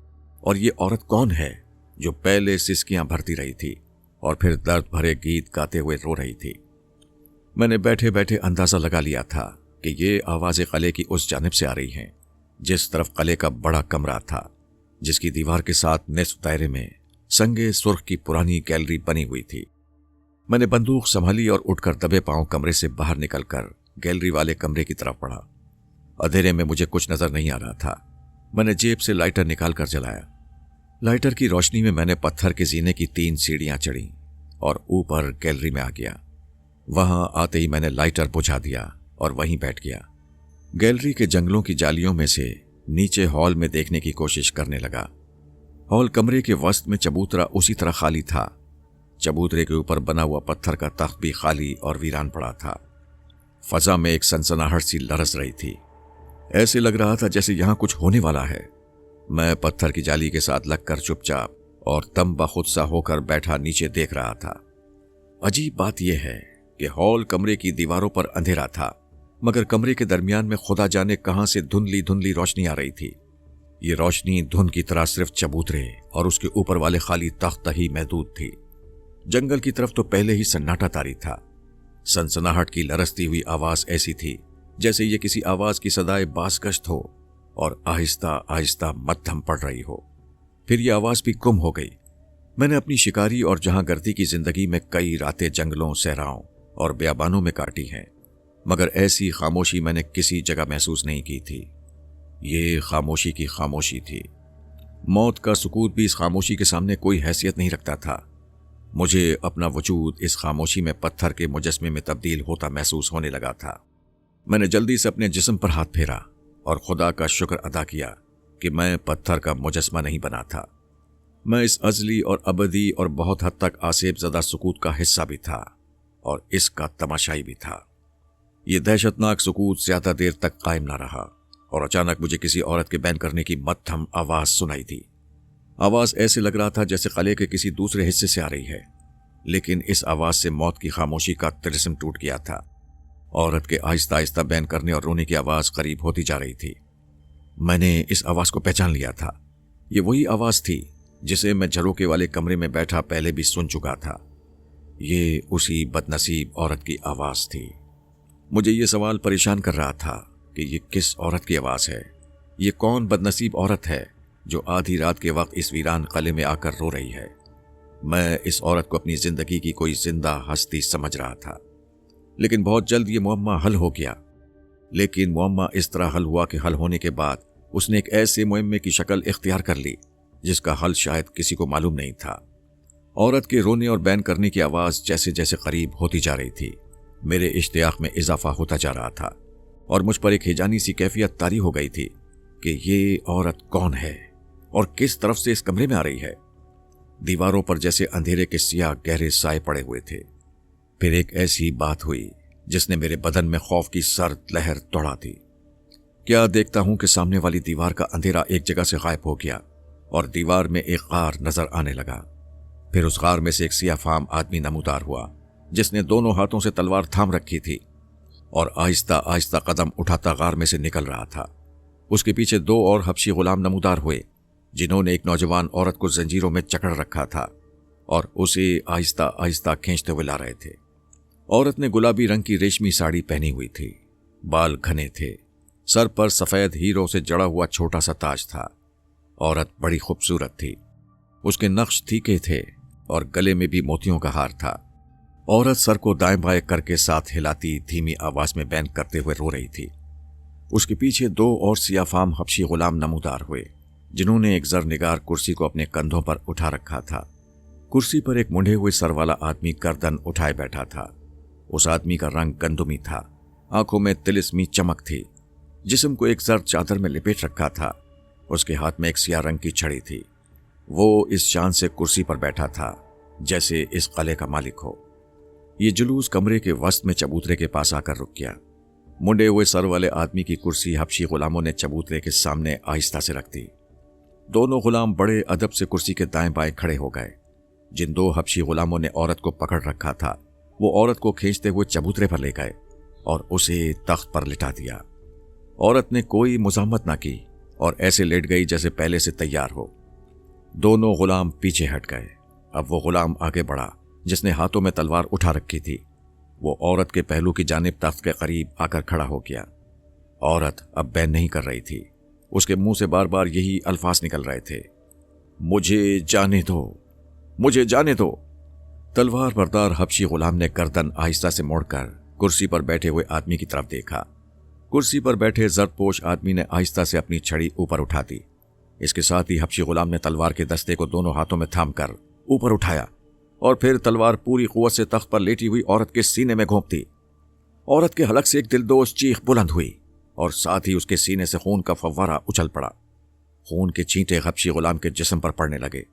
और ये औरत कौन है जो पहले सिसकियां भरती रही थी और फिर दर्द भरे गीत गाते हुए रो रही थी। मैंने बैठे बैठे अंदाजा लगा लिया था कि ये आवाजें किले की उस जानिब से आ रही हैं जिस तरफ किले का बड़ा कमरा था, जिसकी दीवार के साथ निस्फ दायरे में संगे सुर्ख की पुरानी गैलरी बनी हुई थी। मैंने बंदूक संभाली और उठकर दबे पांव कमरे से बाहर निकलकर गैलरी वाले कमरे की तरफ बढ़ा। अंधेरे में मुझे कुछ नजर नहीं आ रहा था। मैंने जेब से लाइटर निकालकर जलाया। लाइटर की रोशनी में मैंने पत्थर के जीने की 3 सीढ़ियां चढ़ी और ऊपर गैलरी में आ गया। वहां आते ही मैंने लाइटर बुझा दिया और वहीं बैठ गया। गैलरी के जंगलों की जालियों में से नीचे हॉल में देखने की कोशिश करने लगा। हॉल कमरे के वस्त में चबूतरा उसी तरह खाली था। चबूतरे के ऊपर बना हुआ पत्थर का तख्त भी खाली और वीरान पड़ा था। फजा में एक सनसनाहट सी लरस रही थी। ऐसे लग रहा था जैसे यहां कुछ होने वाला है। मैं पत्थर की जाली के साथ लगकर चुपचाप और तम बखुद सा होकर बैठा नीचे देख रहा था। अजीब बात यह है कि हॉल कमरे की दीवारों पर अंधेरा था, मगर कमरे के दरमियान में खुदा जाने कहां से धुंधली धुंधली रोशनी आ रही थी। ये रोशनी धुंध की तरह सिर्फ चबूतरे और उसके ऊपर वाले खाली तख्त ही महदूद थी। जंगल की तरफ तो पहले ही सन्नाटा तारी था। सनसनाहट की लरसती हुई आवाज ऐसी थी जैसे ये किसी आवाज की सदाए बासगश्त हो और आहिस्ता आहिस्ता मध्यम पड़ रही हो। फिर ये आवाज भी गुम हो गई। मैंने अपनी शिकारी और जहां गर्दी की जिंदगी में कई रातें जंगलों, सहराओं और बियाबानों में काटी हैं, मगर ऐसी खामोशी मैंने किसी जगह महसूस नहीं की थी। ये खामोशी की खामोशी थी। मौत का सुकूत भी इस खामोशी के सामने कोई हैसियत नहीं रखता था। मुझे अपना वजूद इस खामोशी में पत्थर के मुजस्मे में तब्दील होता महसूस होने लगा था। मैंने जल्दी से अपने जिस्म पर हाथ फेरा और खुदा का शुक्र अदा किया कि मैं पत्थर का मुजस्मा नहीं बना था। मैं इस अजली और अबदी और बहुत हद तक आसेब ज़दा सुकूत का हिस्सा भी था। और इसका तमाशाई भी था। ये दहशतनाक सुकूत ज्यादा देर तक कायम ना रहा और अचानक मुझे किसी औरत के बैन करने की मध्यम आवाज सुनाई दी। आवाज ऐसे लग रहा था जैसे कले के किसी दूसरे हिस्से से आ रही है, लेकिन इस आवाज से मौत की खामोशी का तिलिस्म टूट गया था। औरत के आहिस्ता आहिस्ता बैन करने और रोने की आवाज करीब होती जा रही थी। मैंने इस आवाज को पहचान लिया था। ये वही आवाज थी जिसे मैं झरोके वाले कमरे में बैठा पहले भी सुन चुका था। ये उसी बदनसीब औरत की आवाज थी। मुझे ये सवाल परेशान कर रहा था कि ये किस औरत की आवाज है। ये कौन बदनसीब औरत है जो आधी रात के वक्त इस वीरान किले में आकर रो रही है। मैं इस औरत को अपनी जिंदगी की कोई जिंदा हस्ती समझ रहा था, लेकिन बहुत जल्द ये मुअम्मा हल हो गया। लेकिन मुअम्मा इस तरह हल हुआ कि हल होने के बाद उसने एक ऐसे मुअम्मे की शक्ल इख्तियार कर ली जिसका हल शायद किसी को मालूम नहीं था। औरत के रोने और बैन करने की आवाज जैसे जैसे करीब होती जा रही थी, मेरे इश्तियाक में इजाफा होता जा रहा था और मुझ पर एक हिजानी सी कैफियत तारी हो गई थी कि ये औरत कौन है और किस तरफ से इस कमरे में आ रही है। दीवारों पर जैसे अंधेरे के सियाह गहरे साए पड़े हुए थे। फिर एक ऐसी बात हुई जिसने मेरे बदन में खौफ की सर्द लहर दौड़ा दी। क्या देखता हूं कि सामने वाली दीवार का अंधेरा एक जगह से गायब हो गया और दीवार में एक गार नजर आने लगा। फिर उस गार में से एक सियाफाम आदमी नमूदार हुआ जिसने दोनों हाथों से तलवार थाम रखी थी और आहिस्ता आहिस्ता कदम उठाता गार में से निकल रहा था। उसके पीछे दो और हबशी गुलाम नमूदार हुए जिन्होंने एक नौजवान औरत को जंजीरों में जकड़ रखा था और उसे आहिस्ता आहिस्ता खींचते हुए ला रहे थे। औरत ने गुलाबी रंग की रेशमी साड़ी पहनी हुई थी, बाल घने थे, सर पर सफेद हीरों से जड़ा हुआ छोटा सा ताज था। औरत बड़ी खूबसूरत थी, उसके नक्श तीखे थे और गले में भी मोतियों का हार था। औरत सर को दाएं बाएं करके साथ हिलाती धीमी आवाज में बैन करते हुए रो रही थी। उसके पीछे दो और सियाफाम हबशी गुलाम नमूदार हुए जिन्होंने एक जरनिगार कुर्सी को अपने कंधों पर उठा रखा था। कुर्सी पर एक मुंडे हुए सर वाला आदमी गर्दन उठाए बैठा था। उस आदमी का रंग गंदुमी था, आंखों में तिलिस्मी चमक थी, जिस्म को एक जर्द चादर में लिपेट रखा था। उसके हाथ में एक सियाह रंग की छड़ी थी। वो इस शान से कुर्सी पर बैठा था जैसे इस किले का मालिक हो। ये जुलूस कमरे के वस्त में चबूतरे के पास आकर रुक गया। मुंडे हुए सर वाले आदमी की कुर्सी हबशी गुलामों ने चबूतरे के सामने आहिस्ता से रख दी। दोनों गुलाम बड़े अदब से कुर्सी के दाएं बाएं खड़े हो गए। जिन दो हबशी गुलामों ने औरत को पकड़ रखा था वो औरत को खींचते हुए चबूतरे पर ले गए और उसे तख्त पर लिटा दिया। औरत ने कोई मुजामत ना की और ऐसे लेट गई जैसे पहले से तैयार हो। दोनों गुलाम पीछे हट गए। अब वो गुलाम आगे बढ़ा जिसने हाथों में तलवार उठा रखी थी। वो औरत के पहलू की जानिब तख्त के करीब आकर खड़ा हो गया। औरत अब बैन नहीं कर रही थी। उसके मुंह से बार बार यही अल्फाज निकल रहे थे, मुझे जाने दो, मुझे जाने दो। तलवार बरदार हबशी गुलाम ने गर्दन आहिस्ता से मोड़कर कुर्सी पर बैठे हुए आदमी की तरफ देखा। कुर्सी पर बैठे जरदपोश आदमी ने आहिस्ता से अपनी छड़ी ऊपर उठा दी। इसके साथ ही हबशी गुलाम ने तलवार के दस्ते को दोनों हाथों में थाम कर ऊपर उठाया और फिर तलवार पूरी कुव्वत से तख्त पर लेटी हुई औरत के सीने में घोंप दी। औरत के हलक से एक दिलदोज चीख बुलंद हुई और साथ ही उसके सीने से खून का फव्वारा उछल पड़ा। खून के छींटे हबशी गुलाम के जिस्म पर पड़ने लगे।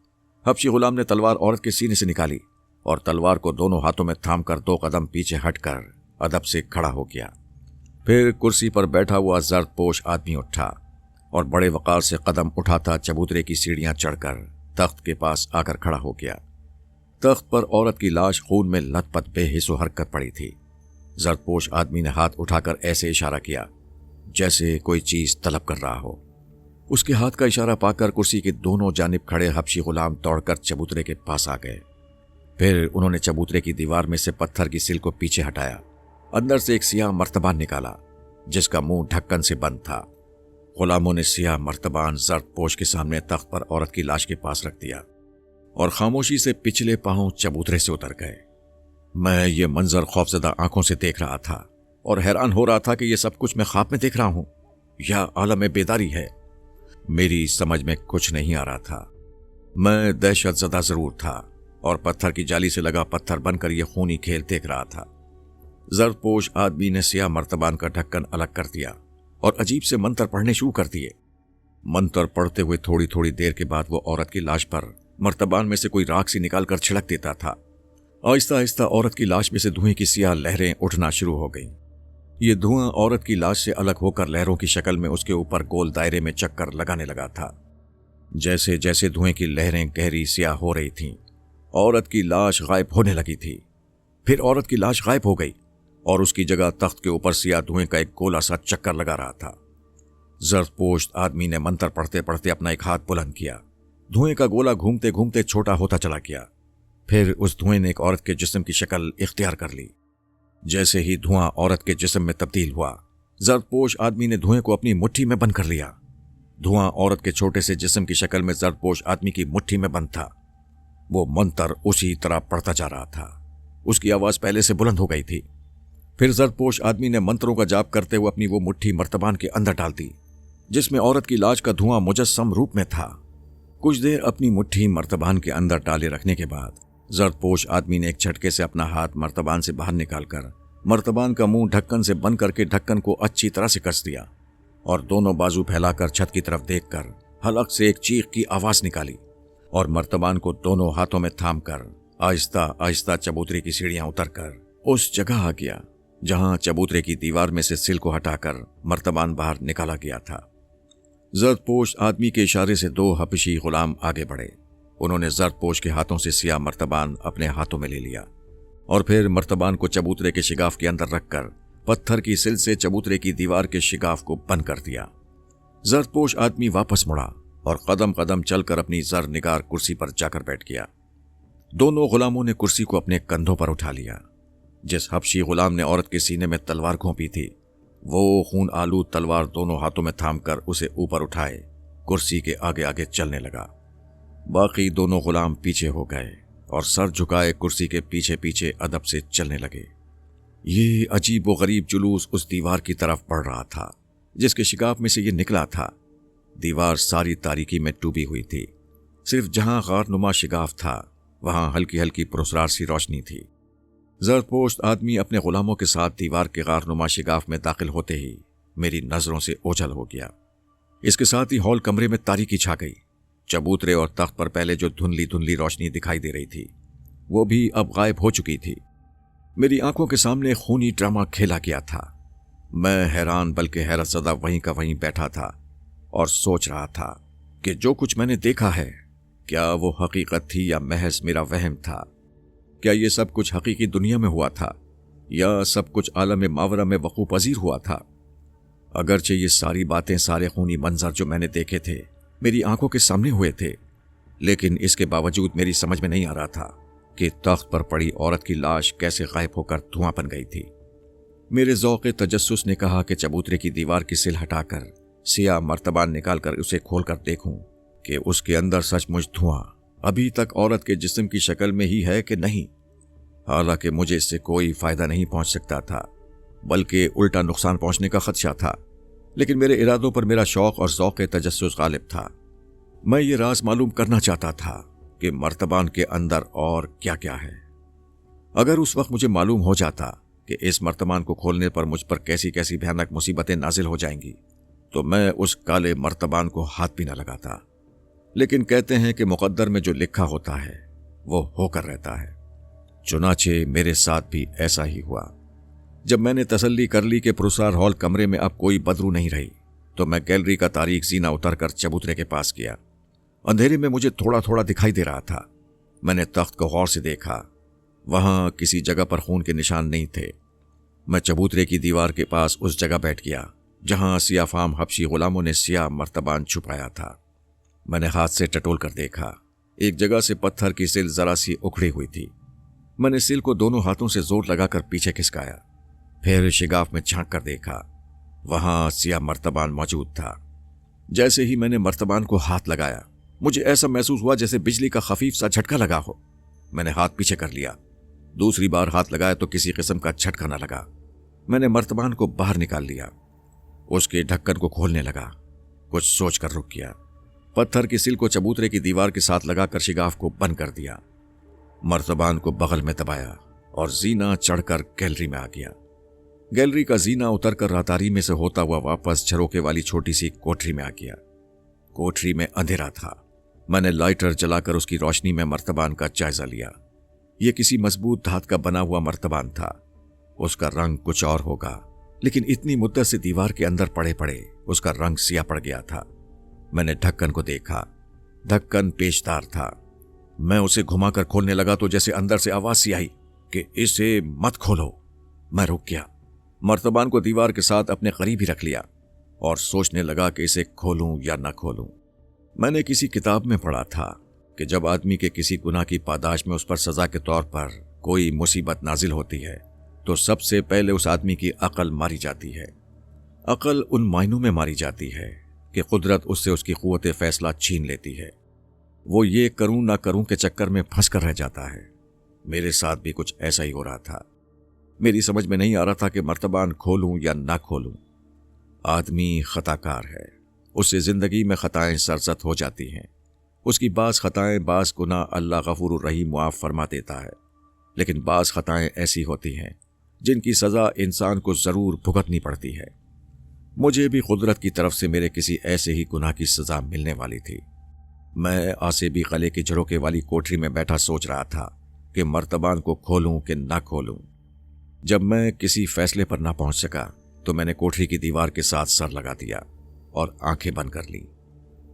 हबशी गुलाम ने तलवार औरत के सीने से निकाली और तलवार को दोनों हाथों में थाम कर 2 कदम पीछे हटकर अदब से खड़ा हो गया। फिर कुर्सी पर बैठा हुआ जर्दपोश आदमी उठा और बड़े वकार से कदम उठाता चबूतरे की सीढ़ियां चढ़कर तख्त के पास आकर खड़ा हो गया। तख्त पर औरत की लाश खून में लथपथ बेहिस्सो हरकत पड़ी थी। जरदपोश आदमी ने हाथ उठाकर ऐसे इशारा किया जैसे कोई चीज तलब कर रहा हो। उसके हाथ का इशारा पाकर कुर्सी के दोनों जानिब खड़े हबशी गुलाम दौड़कर चबूतरे के पास आ गए। फिर उन्होंने चबूतरे की दीवार में से पत्थर की सिल को पीछे हटाया। अंदर से एक सियाह मर्तबान निकाला जिसका मुंह ढक्कन से बंद था। गुलामों ने सियाह मर्तबान जरदपोश के सामने तख्त पर औरत की लाश के पास रख दिया और खामोशी से पिछले पांव चबूतरे से उतर गए। मैं ये मंजर खौफजदा आंखों से देख रहा था और हैरान हो रहा था कि यह सब कुछ मैं ख्वाब में देख रहा हूं या आलम बेदारी है। मेरी समझ में कुछ नहीं आ रहा था। मैं दहशत ज़दा जरूर था और पत्थर की जाली से लगा पत्थर बनकर यह खूनी खेल देख रहा था। जरदपोश आदमी ने सियाह मर्तबान का ढक्कन अलग कर दिया और अजीब से मंत्र पढ़ने शुरू कर दिए। मंत्र पढ़ते हुए थोड़ी थोड़ी देर के बाद वो औरत की लाश पर मर्तबान में से कोई राख सी निकालकर छिड़क देता था आहिस्ता आहिस्ता औरत की लाश में से धुएं की सियाह लहरें उठना शुरू हो गईं। ये धुआं औरत की लाश से अलग होकर लहरों की शक्ल में उसके ऊपर गोल दायरे में चक्कर लगाने लगा था। जैसे जैसे धुएं की लहरें गहरी सियाह हो रही थीं, औरत की लाश गायब होने लगी थी। फिर औरत की लाश गायब हो गई और उसकी जगह तख्त के ऊपर सियाह धुएं का एक गोला सा चक्कर लगा रहा था। जरदपोश आदमी ने मंत्र पढ़ते पढ़ते अपना एक हाथ बुलंद किया। धुएं का गोला घूमते घूमते छोटा होता चला गया। फिर उस धुएं ने एक औरत के जिस्म की शक्ल इख्तियार कर ली। जैसे ही धुआं औरत के जिस्म में तब्दील हुआ, जरदपोश आदमी ने धुएं को अपनी मुट्ठी में बंद कर लिया। धुआं औरत के छोटे से जिस्म की शक्ल में जरदपोश आदमी की मुट्ठी में बंद था। वो मंत्र उसी तरह पढ़ता जा रहा था। उसकी आवाज पहले से बुलंद हो गई थी। फिर जरदपोश आदमी ने मंत्रों का जाप करते हुए अपनी वो मुट्ठी मर्तबान के अंदर डाल दी, जिसमें औरत की लाश का धुआं मुजस्सम रूप में था। कुछ देर अपनी मुट्ठी मर्तबान के अंदर डाले रखने के बाद जरदपोश आदमी ने एक झटके से अपना हाथ मर्तबान से बाहर निकालकर मर्तबान का मुंह ढक्कन से बंद करके ढक्कन को अच्छी तरह से कस दिया और दोनों बाजू फैलाकर छत की तरफ देखकर हलक से एक चीख की आवाज निकाली और मर्तबान को दोनों हाथों में थाम कर आहिस्ता आहिस्ता चबूतरे की सीढ़ियां उतरकर उस जगह आ गया जहां चबूतरे की दीवार में से सिल को हटाकर मर्तबान बाहर निकाला गया था। जरदपोश आदमी के इशारे से दो हबशी गुलाम आगे बढ़े। उन्होंने जरदपोश के हाथों से सियाह मर्तबान अपने हाथों में ले लिया और फिर मर्तबान को चबूतरे के शिगाफ के अंदर रखकर पत्थर की सिल से चबूतरे की दीवार के शिगाफ को बंद कर दिया। जरदपोश आदमी वापस मुड़ा और कदम कदम चलकर अपनी जर निगार कुर्सी पर जाकर बैठ गया। दोनों गुलामों ने कुर्सी को अपने कंधों पर उठा लिया। जिस हबशी गुलाम ने औरत के सीने में तलवार घोंपी थी, वो खून आलूद तलवार दोनों हाथों में थामकर उसे ऊपर उठाए कुर्सी के आगे आगे चलने लगा। बाकी दोनों गुलाम पीछे हो गए और सर झुकाए कुर्सी के पीछे पीछे अदब से चलने लगे। ये अजीब व गरीब जुलूस उस दीवार की तरफ बढ़ रहा था जिसके शिगाफ में से ये निकला था। दीवार सारी तारीकी में डूबी हुई थी। सिर्फ जहां गारनुमा शिगाफ था वहां हल्की हल्की पुरस्रार सी रोशनी थी। जरदपोश आदमी अपने गुलामों के साथ दीवार के गारनुमा शिगाफ में दाखिल होते ही मेरी नजरों से ओझल हो गया। इसके साथ ही हॉल कमरे में तारीकी छा गई। चबूतरे और तख्त पर पहले जो धुंधली धुंधली रोशनी दिखाई दे रही थी वो भी अब गायब हो चुकी थी। मेरी आंखों के सामने खूनी ड्रामा खेला गया था। मैं हैरान बल्कि हैरत ज़दा वहीं का वहीं बैठा था और सोच रहा था कि जो कुछ मैंने देखा है क्या वो हकीकत थी या महज मेरा वहम था। क्या ये सब कुछ हकीकी दुनिया में हुआ था या सब कुछ आलम मावरा में वकूफ़ पजीर हुआ था। अगरचे ये सारी बातें, सारे खूनी मंजर जो मैंने देखे थे मेरी आंखों के सामने हुए थे, लेकिन इसके बावजूद मेरी समझ में नहीं आ रहा था कि तख्त पर पड़ी औरत की लाश कैसे गायब होकर धुआं बन गई थी। मेरे ज़ौक़े तजस्सुस ने कहा कि चबूतरे की दीवार की सिल हटाकर सियाह मर्तबान निकालकर उसे खोलकर देखूं कि उसके अंदर सचमुच धुआं अभी तक औरत के जिस्म की शक्ल में ही है कि नहीं। हालांकि मुझे इससे कोई फायदा नहीं पहुंच सकता था, बल्कि उल्टा नुकसान पहुंचने का खदशा था, लेकिन मेरे इरादों पर मेरा शौक और ज़ौक़े तजस्सुस गालिब था। मैं ये राज मालूम करना चाहता था कि मर्तबान के अंदर और क्या क्या है। अगर उस वक्त मुझे मालूम हो जाता कि इस मर्तबान को खोलने पर मुझ पर कैसी कैसी भयानक मुसीबतें नाजिल हो जाएंगी तो मैं उस काले मर्तबान को हाथ भी न लगाता। लेकिन कहते हैं कि मुक़द्दर में जो लिखा होता है वो होकर रहता है। चुनाचे मेरे साथ भी ऐसा ही हुआ। जब मैंने तसल्ली कर ली कि पुरस्कार हॉल कमरे में अब कोई बदरू नहीं रही तो मैं गैलरी का तारीक जीना उतरकर चबूतरे के पास गया। अंधेरे में मुझे थोड़ा थोड़ा दिखाई दे रहा था। मैंने तख्त को गौर से देखा। वहां किसी जगह पर खून के निशान नहीं थे। मैं चबूतरे की दीवार के पास उस जगह बैठ गया जहां सियाफाम हबशी गुलामों ने सियाह मर्तबान छुपाया था। मैंने हाथ से टटोल कर देखा। एक जगह से पत्थर की सिल जरा सी उखड़ी हुई थी। मैंने सिल को दोनों हाथों से जोर लगाकर पीछे खिसकाया। फिर शिगाफ में झांक कर देखा। वहां सियाह मर्तबान मौजूद था। जैसे ही मैंने मर्तबान को हाथ लगाया मुझे ऐसा महसूस हुआ जैसे बिजली का खफीफ सा झटका लगा हो। मैंने हाथ पीछे कर लिया। दूसरी बार हाथ लगाया तो किसी किस्म का झटका न लगा। मैंने मर्तबान को बाहर निकाल लिया। उसके ढक्कन को खोलने लगा। कुछ सोच कर रुक गया। पत्थर की सिल को चबूतरे की दीवार के साथ लगाकर शिगाफ को बंद कर दिया। मर्तबान को बगल में दबाया और जीना चढ़कर गैलरी में आ गया। गैलरी का जीना उतरकर रातारी में से होता हुआ वापस झरोके वाली छोटी सी कोठरी में आ गया। कोठरी में अंधेरा था। मैंने लाइटर जलाकर उसकी रोशनी में मर्तबान का जायजा लिया। یہ کسی مضبوط دھات کا بنا ہوا مرتبان تھا۔ اس کا رنگ کچھ اور ہوگا، لیکن اتنی مدت سے دیوار کے اندر پڑے پڑے اس کا رنگ سیاہ پڑ گیا تھا۔ میں نے ڈھکن کو دیکھا، ڈھکن پیچدار تھا۔ میں اسے گھما کر کھولنے لگا تو جیسے اندر سے آواز سی آئی کہ اسے مت کھولو۔ میں رک گیا، مرتبان کو دیوار کے ساتھ اپنے قریب ہی رکھ لیا اور سوچنے لگا کہ اسے کھولوں یا نہ کھولوں۔ میں نے کسی کتاب میں پڑھا تھا کہ جب آدمی کے کسی گناہ کی پاداش میں اس پر سزا کے طور پر کوئی مصیبت نازل ہوتی ہے تو سب سے پہلے اس آدمی کی عقل ماری جاتی ہے۔ عقل ان معنوں میں ماری جاتی ہے کہ قدرت اس سے اس کی قوت فیصلہ چھین لیتی ہے۔ وہ یہ کروں نہ کروں کے چکر میں پھنس کر رہ جاتا ہے۔ میرے ساتھ بھی کچھ ایسا ہی ہو رہا تھا۔ میری سمجھ میں نہیں آ رہا تھا کہ مرتبان کھولوں یا نہ کھولوں۔ آدمی خطا کار ہے، اس سے زندگی میں خطائیں سرزد ہو جاتی ہیں۔ اس کی بعض خطائیں، بعض گناہ اللہ غفور الرحیم معاف فرما دیتا ہے، لیکن بعض خطائیں ایسی ہوتی ہیں جن کی سزا انسان کو ضرور بھگتنی پڑتی ہے۔ مجھے بھی قدرت کی طرف سے میرے کسی ایسے ہی گناہ کی سزا ملنے والی تھی۔ میں آسیبی قلعے کی جھروکے والی کوٹری میں بیٹھا سوچ رہا تھا کہ مرتبان کو کھولوں کہ نہ کھولوں۔ جب میں کسی فیصلے پر نہ پہنچ سکا تو میں نے کوٹری کی دیوار کے ساتھ سر لگا دیا اور آنکھیں بند کر لی۔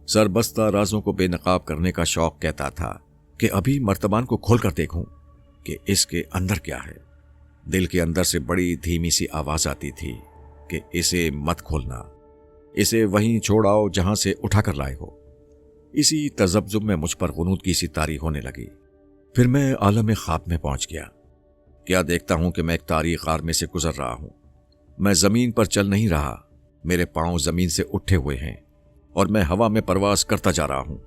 سر بستہ رازوں کو بے نقاب کرنے کا شوق کہتا تھا کہ ابھی مرتبان کو کھول کر دیکھوں کہ اس کے اندر کیا ہے۔ دل کے اندر سے بڑی دھیمی سی آواز آتی تھی کہ اسے مت کھولنا، اسے وہیں چھوڑاؤ جہاں سے اٹھا کر لائے ہو۔ اسی تذبذب میں مجھ پر غنودگی سی طاری ہونے لگی۔ پھر میں عالم خواب میں پہنچ گیا۔ کیا دیکھتا ہوں کہ میں ایک تاریک غار میں سے گزر رہا ہوں۔ میں زمین پر چل نہیں رہا، میرے پاؤں زمین سے اٹھے ہوئے ہیں اور میں ہوا میں پرواز کرتا جا رہا ہوں۔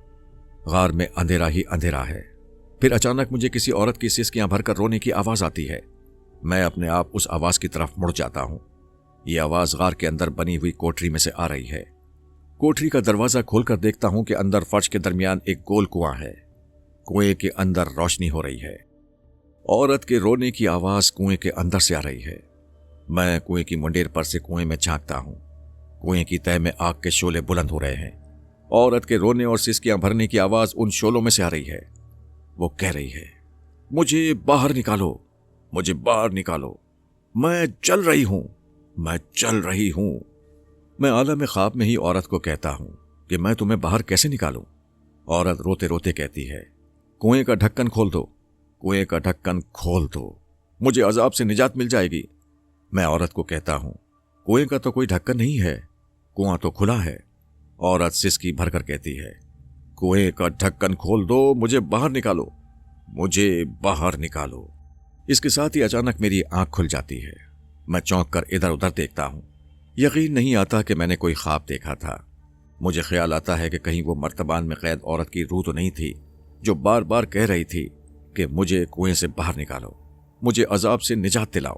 غار میں اندھیرا ہی اندھیرا ہے۔ پھر اچانک مجھے کسی عورت کی سسکیاں بھر کر رونے کی آواز آتی ہے۔ میں اپنے آپ اس آواز کی طرف مڑ جاتا ہوں۔ یہ آواز غار کے اندر بنی ہوئی کوٹری میں سے آ رہی ہے۔ کوٹری کا دروازہ کھول کر دیکھتا ہوں کہ اندر فرش کے درمیان ایک گول کنواں ہے۔ کنویں کے اندر روشنی ہو رہی ہے۔ عورت کے رونے کی آواز کنویں کے اندر سے آ رہی ہے۔ میں کنویں کی منڈیر پر سے کنویں میں جھانکتا ہوں۔ کنویں کی تہہ میں آگ کے شعلے بلند ہو رہے ہیں۔ عورت کے رونے اور سسکیاں بھرنے کی آواز ان شعلوں میں سے آ رہی ہے۔ وہ کہہ رہی ہے، مجھے باہر نکالو، مجھے باہر نکالو، میں چل رہی ہوں، میں چل رہی ہوں۔ میں عالم خواب میں ہی عورت کو کہتا ہوں کہ میں تمہیں باہر کیسے نکالوں؟ عورت روتے روتے کہتی ہے، کنویں کا ڈھکن کھول دو، کنویں کا ڈھکن کھول دو، مجھے عذاب سے نجات مل جائے گی۔ میں عورت کو کہتا ہوں، کنویں کا تو کوئی ڈھکن نہیں ہے، کنواں تو کھلا ہے۔ عورت سسکی بھر کر کہتی ہے، کنویں کا ڈھکن کھول دو، مجھے باہر نکالو، مجھے باہر نکالو۔ اس کے ساتھ ہی اچانک میری آنکھ کھل جاتی ہے۔ میں چونک کر ادھر ادھر دیکھتا ہوں۔ یقین نہیں آتا کہ میں نے کوئی خواب دیکھا تھا۔ مجھے خیال آتا ہے کہ کہیں وہ مرتبان میں قید عورت کی روح تو نہیں تھی جو بار بار کہہ رہی تھی کہ مجھے کنویں سے باہر نکالو، مجھے عذاب سے نجات دلاؤ۔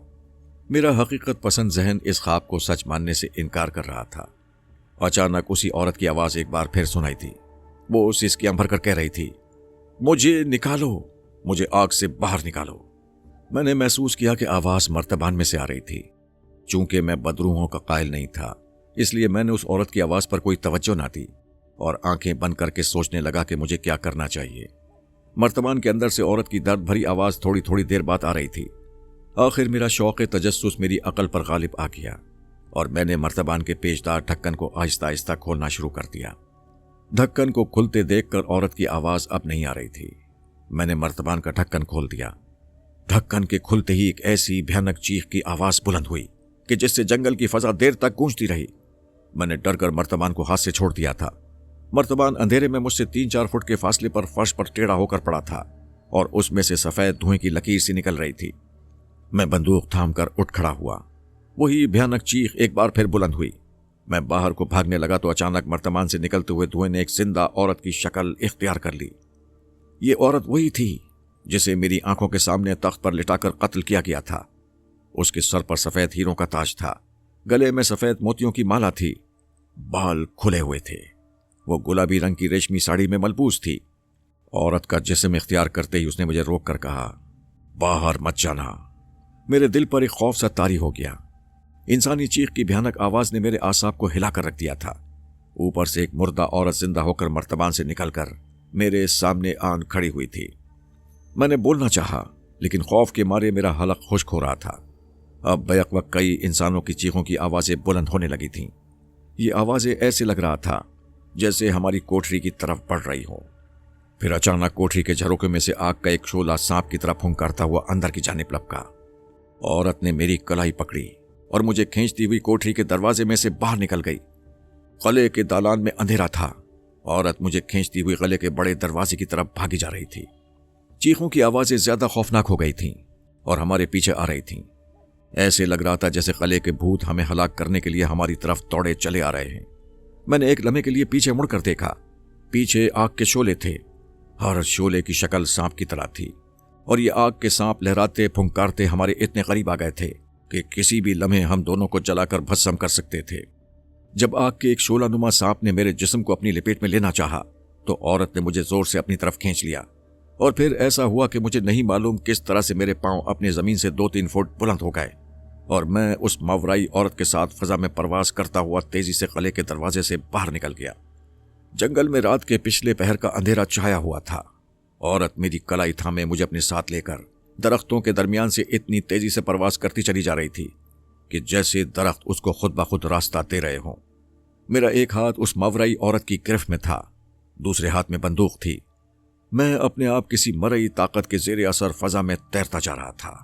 میرا حقیقت پسند ذہن اس خواب کو سچ ماننے سے انکار کر رہا تھا۔ اچانک اسی عورت کی آواز ایک بار پھر سنائی دی۔ وہ سسکیاں بھر کر کہہ رہی تھی، مجھے نکالو، مجھے آگ سے باہر نکالو۔ میں نے محسوس کیا کہ آواز مرتبان میں سے آ رہی تھی۔ چونکہ میں بدروحوں کا قائل نہیں تھا، اس لیے میں نے اس عورت کی آواز پر کوئی توجہ نہ دی اور آنکھیں بند کر کے سوچنے لگا کہ مجھے کیا کرنا چاہیے۔ مرتبان کے اندر سے عورت کی درد بھری آواز تھوڑی تھوڑی دیر بعد آ رہی تھی۔ آخر میرا شوق تجسس میری عقل پر غالب آ گیا اور میں نے مرتبان کے پیچدار ڈھکن کو آہستہ آہستہ کھولنا شروع کر دیا۔ ڈھکن کو کھلتے دیکھ کر عورت کی آواز اب نہیں آ رہی تھی۔ میں نے مرتبان کا ڈھکن کھول دیا۔ ڈھکن کے کھلتے ہی ایک ایسی بھیانک چیخ کی آواز بلند ہوئی کہ جس سے جنگل کی فضا دیر تک گونجتی رہی۔ میں نے ڈر کر مرتبان کو ہاتھ سے چھوڑ دیا تھا۔ مرتبان اندھیرے میں مجھ سے 3-4 فٹ کے فاصلے پر فرش پر ٹیڑھا ہو کر پڑا تھا اور اس میں سے سفید دھوئیں کی لکیر سی نکل رہی تھی۔ میں بندوق تھام کر اٹھ کھڑا ہوا۔ وہی بھیانک چیخ ایک بار پھر بلند ہوئی۔ میں باہر کو بھاگنے لگا تو اچانک مرتبان سے نکلتے ہوئے دھوئیں نے ایک زندہ عورت کی شکل اختیار کر لی۔ یہ عورت وہی تھی جسے میری آنکھوں کے سامنے تخت پر لٹا کر قتل کیا گیا تھا۔ اس کے سر پر سفید ہیروں کا تاج تھا، گلے میں سفید موتیوں کی مالا تھی، بال کھلے ہوئے تھے۔ وہ گلابی رنگ کی ریشمی ساڑی میں ملبوس تھی۔ عورت کا جسم اختیار کرتے ہی اس نے مجھے روک کر کہا، باہر مت جانا۔ میرے دل پر ایک خوف سا طاری ہو گیا۔ انسانی چیخ کی بھیانک آواز نے میرے اعصاب کو ہلا کر رکھ دیا تھا۔ اوپر سے ایک مردہ عورت زندہ ہو کر مرتبان سے نکل کر میرے سامنے آن کھڑی ہوئی تھی۔ میں نے بولنا چاہا लेकिन खौफ के मारे मेरा हलक खुश्क हो रहा था। अब बैक वक्त कई इंसानों की चीखों की आवाज़ें बुलंद होने लगी थीं। ये आवाज़ें ऐसे लग रहा था जैसे हमारी कोठरी की तरफ बढ़ रही हों। फिर अचानक कोठरी के झरोखे में से आग का एक शोला सांप की तरह फुंकारता हुआ अंदर की जानिब लपका। औरत ने मेरी कलाई पकड़ी और मुझे खींचती हुई कोठरी के दरवाजे में से बाहर निकल गई। गले के दालान में अंधेरा था। औरत मुझे खींचती हुई गले के बड़े दरवाजे की तरफ भागी जा रही थी। चीखों की आवाज़ें ज्यादा खौफनाक हो गई थीं और हमारे पीछे आ रही थीं। ऐसे लग रहा था जैसे गले के भूत हमें हलाक करने के लिए हमारी तरफ दौड़े चले आ रहे हैं। मैंने एक लम्हे के लिए पीछे मुड़कर देखा। पीछे आग के शोले थे। हर शोले की शक्ल सांप की तरह थी और ये आग के सांप लहराते फुंकारते हमारे इतने करीब आ गए थे कि किसी भी लम्हे हम दोनों को जलाकर भस्म कर सकते थे। जब आग के एक शोला नुमा सांप ने मेरे जिस्म को अपनी लपेट में लेना चाहा तो औरत ने मुझे जोर से अपनी तरफ खींच लिया और फिर ऐसा हुआ कि मुझे नहीं मालूम किस तरह से मेरे पांव अपने जमीन से 2-3 फुट बुलंद हो गए और मैं उस मावराई औरत के साथ फजा में परवास करता हुआ तेजी से किले के दरवाजे से बाहर निकल गया। जंगल में रात के पिछले पहर का अंधेरा छाया हुआ था। औरत मेरी कलाई थामे मुझे अपने साथ लेकर दरख्तों के दरमियान से इतनी तेजी से परवास करती चली जा रही थी कि जैसे दरख्त उसको खुद ब खुद रास्ता दे रहे हों। मेरा एक हाथ उस मावराई औरत की गिरफ्त में था, दूसरे हाथ में बंदूक थी। मैं अपने आप किसी मरई ताकत के जेरे असर फजा में तैरता जा रहा था।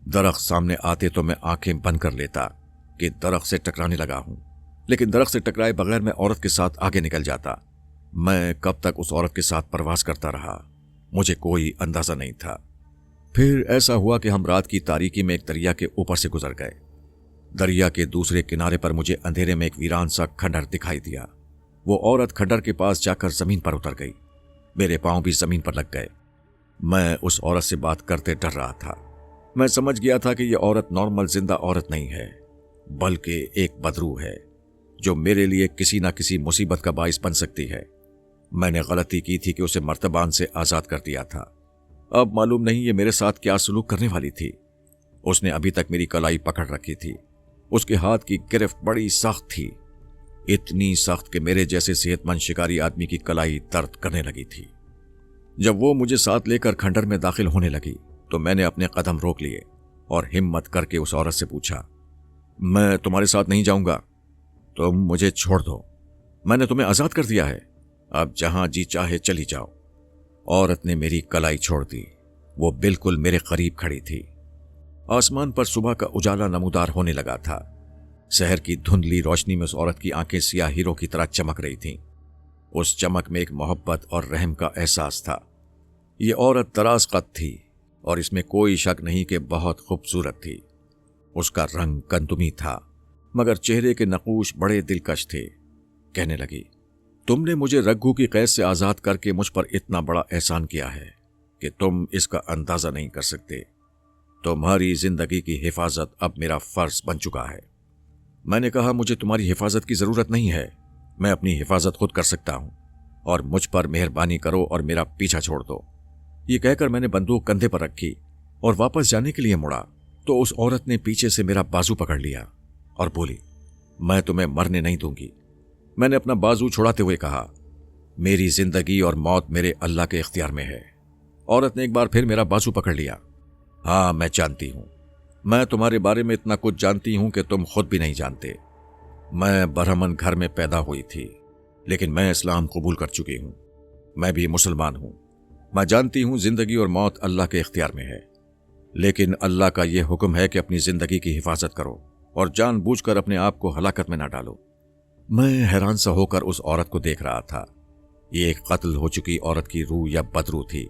दरख्त सामने आते तो मैं आंखें बंद कर लेता कि दरख्त से टकराने लगा हूं, लेकिन दरख्त से टकराए बगैर मैं औरत के साथ आगे निकल जाता। मैं कब तक उस औरत के साथ परवास करता रहा, मुझे कोई अंदाजा नहीं था। फिर ऐसा हुआ कि हम रात की तारीकी में एक दरिया के ऊपर से गुजर गए। दरिया के दूसरे किनारे पर मुझे अंधेरे में एक वीरान सा खंडर दिखाई दिया। वो औरत खंडर के पास जाकर जमीन पर उतर गई। मेरे पांव भी जमीन पर लग गए। मैं उस औरत से बात करते डर रहा था। मैं समझ गया था कि यह औरत नॉर्मल जिंदा औरत नहीं है, बल्कि एक बदरू है जो मेरे लिए किसी ना किसी मुसीबत का बाइस बन सकती है। मैंने गलती की थी कि उसे मर्तबान से आजाद कर दिया था। अब मालूम नहीं ये मेरे साथ क्या सलूक करने वाली थी। उसने अभी तक मेरी कलाई पकड़ रखी थी। उसके हाथ की गिरफ्त बड़ी सख्त थी, इतनी सख्त कि मेरे जैसे सेहतमंद शिकारी आदमी की कलाई दर्द करने लगी थी। जब वो मुझे साथ लेकर खंडर में दाखिल होने लगी तो मैंने अपने कदम रोक लिए और हिम्मत करके उस औरत से पूछा, मैं तुम्हारे साथ नहीं जाऊंगा, तुम मुझे छोड़ दो। मैंने तुम्हें आजाद कर दिया है, अब जहां जी चाहे चली जाओ। औरत ने मेरी कलाई छोड़ दी। वो बिल्कुल मेरे करीब खड़ी थी। आसमान पर सुबह का उजाला नमूदार होने लगा था। शहर की धुंधली रोशनी में उस औरत की आंखें सियाह हीरो की तरह चमक रही थीं। उस चमक में एक मोहब्बत और रहम का एहसास था। ये औरत दराज कद थी और इसमें कोई शक नहीं कि बहुत खूबसूरत थी। उसका रंग कंदुमी था, मगर चेहरे के नकूश बड़े दिलकश थे। कहने लगी, तुमने मुझे रग्गू की कैद से आजाद करके मुझ पर इतना बड़ा एहसान किया है कि तुम इसका अंदाजा नहीं कर सकते। तुम्हारी जिंदगी की हिफाजत अब मेरा फर्ज बन चुका है। मैंने कहा, मुझे तुम्हारी हिफाजत की जरूरत नहीं है, मैं अपनी हिफाजत खुद कर सकता हूं और मुझ पर मेहरबानी करो और मेरा पीछा छोड़ दो। ये कहकर मैंने बंदूक कंधे पर रखी और वापस जाने के लिए मुड़ा तो उस औरत ने पीछे से मेरा बाजू पकड़ लिया और बोली, मैं तुम्हें मरने नहीं दूंगी। मैंने अपना बाजू छुड़ाते हुए कहा, मेरी जिंदगी और मौत मेरे अल्लाह के इख्तियार में है। औरत ने एक बार फिर मेरा बाजू पकड़ लिया। हाँ, मैं जानती हूं, मैं तुम्हारे बारे में इतना कुछ जानती हूं कि तुम खुद भी नहीं जानते। मैं ब्राह्मण घर में पैदा हुई थी, लेकिन मैं इस्लाम कबूल कर चुकी हूं। मैं भी मुसलमान हूं। मैं जानती हूं जिंदगी और मौत अल्लाह के इख्तियार में है, लेकिन अल्लाह का यह हुक्म है कि अपनी जिंदगी की हिफाजत करो और जानबूझकर अपने आप को हलाकत में ना डालो। मैं हैरान सा होकर उस औरत को देख रहा था। ये एक कत्ल हो चुकी औरत की रूह या बदरू थी,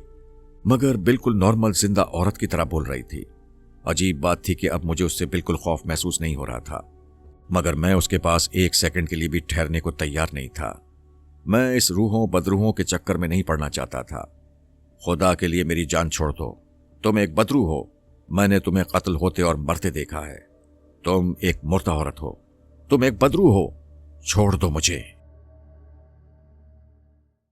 मगर बिल्कुल नॉर्मल जिंदा औरत की तरह बोल रही थी। अजीब बात थी कि अब मुझे उससे बिल्कुल खौफ महसूस नहीं हो रहा था, मगर मैं उसके पास एक सेकंड के लिए भी ठहरने को तैयार नहीं था। मैं इस रूहों बदरूहों के चक्कर में नहीं पड़ना चाहता था। खुदा के लिए मेरी जान छोड़ दो। तुम एक बदरू हो, मैंने तुम्हें कत्ल होते और मरते देखा है। तुम एक मुर्दा औरत हो, तुम एक बदरू हो, छोड़ दो मुझे।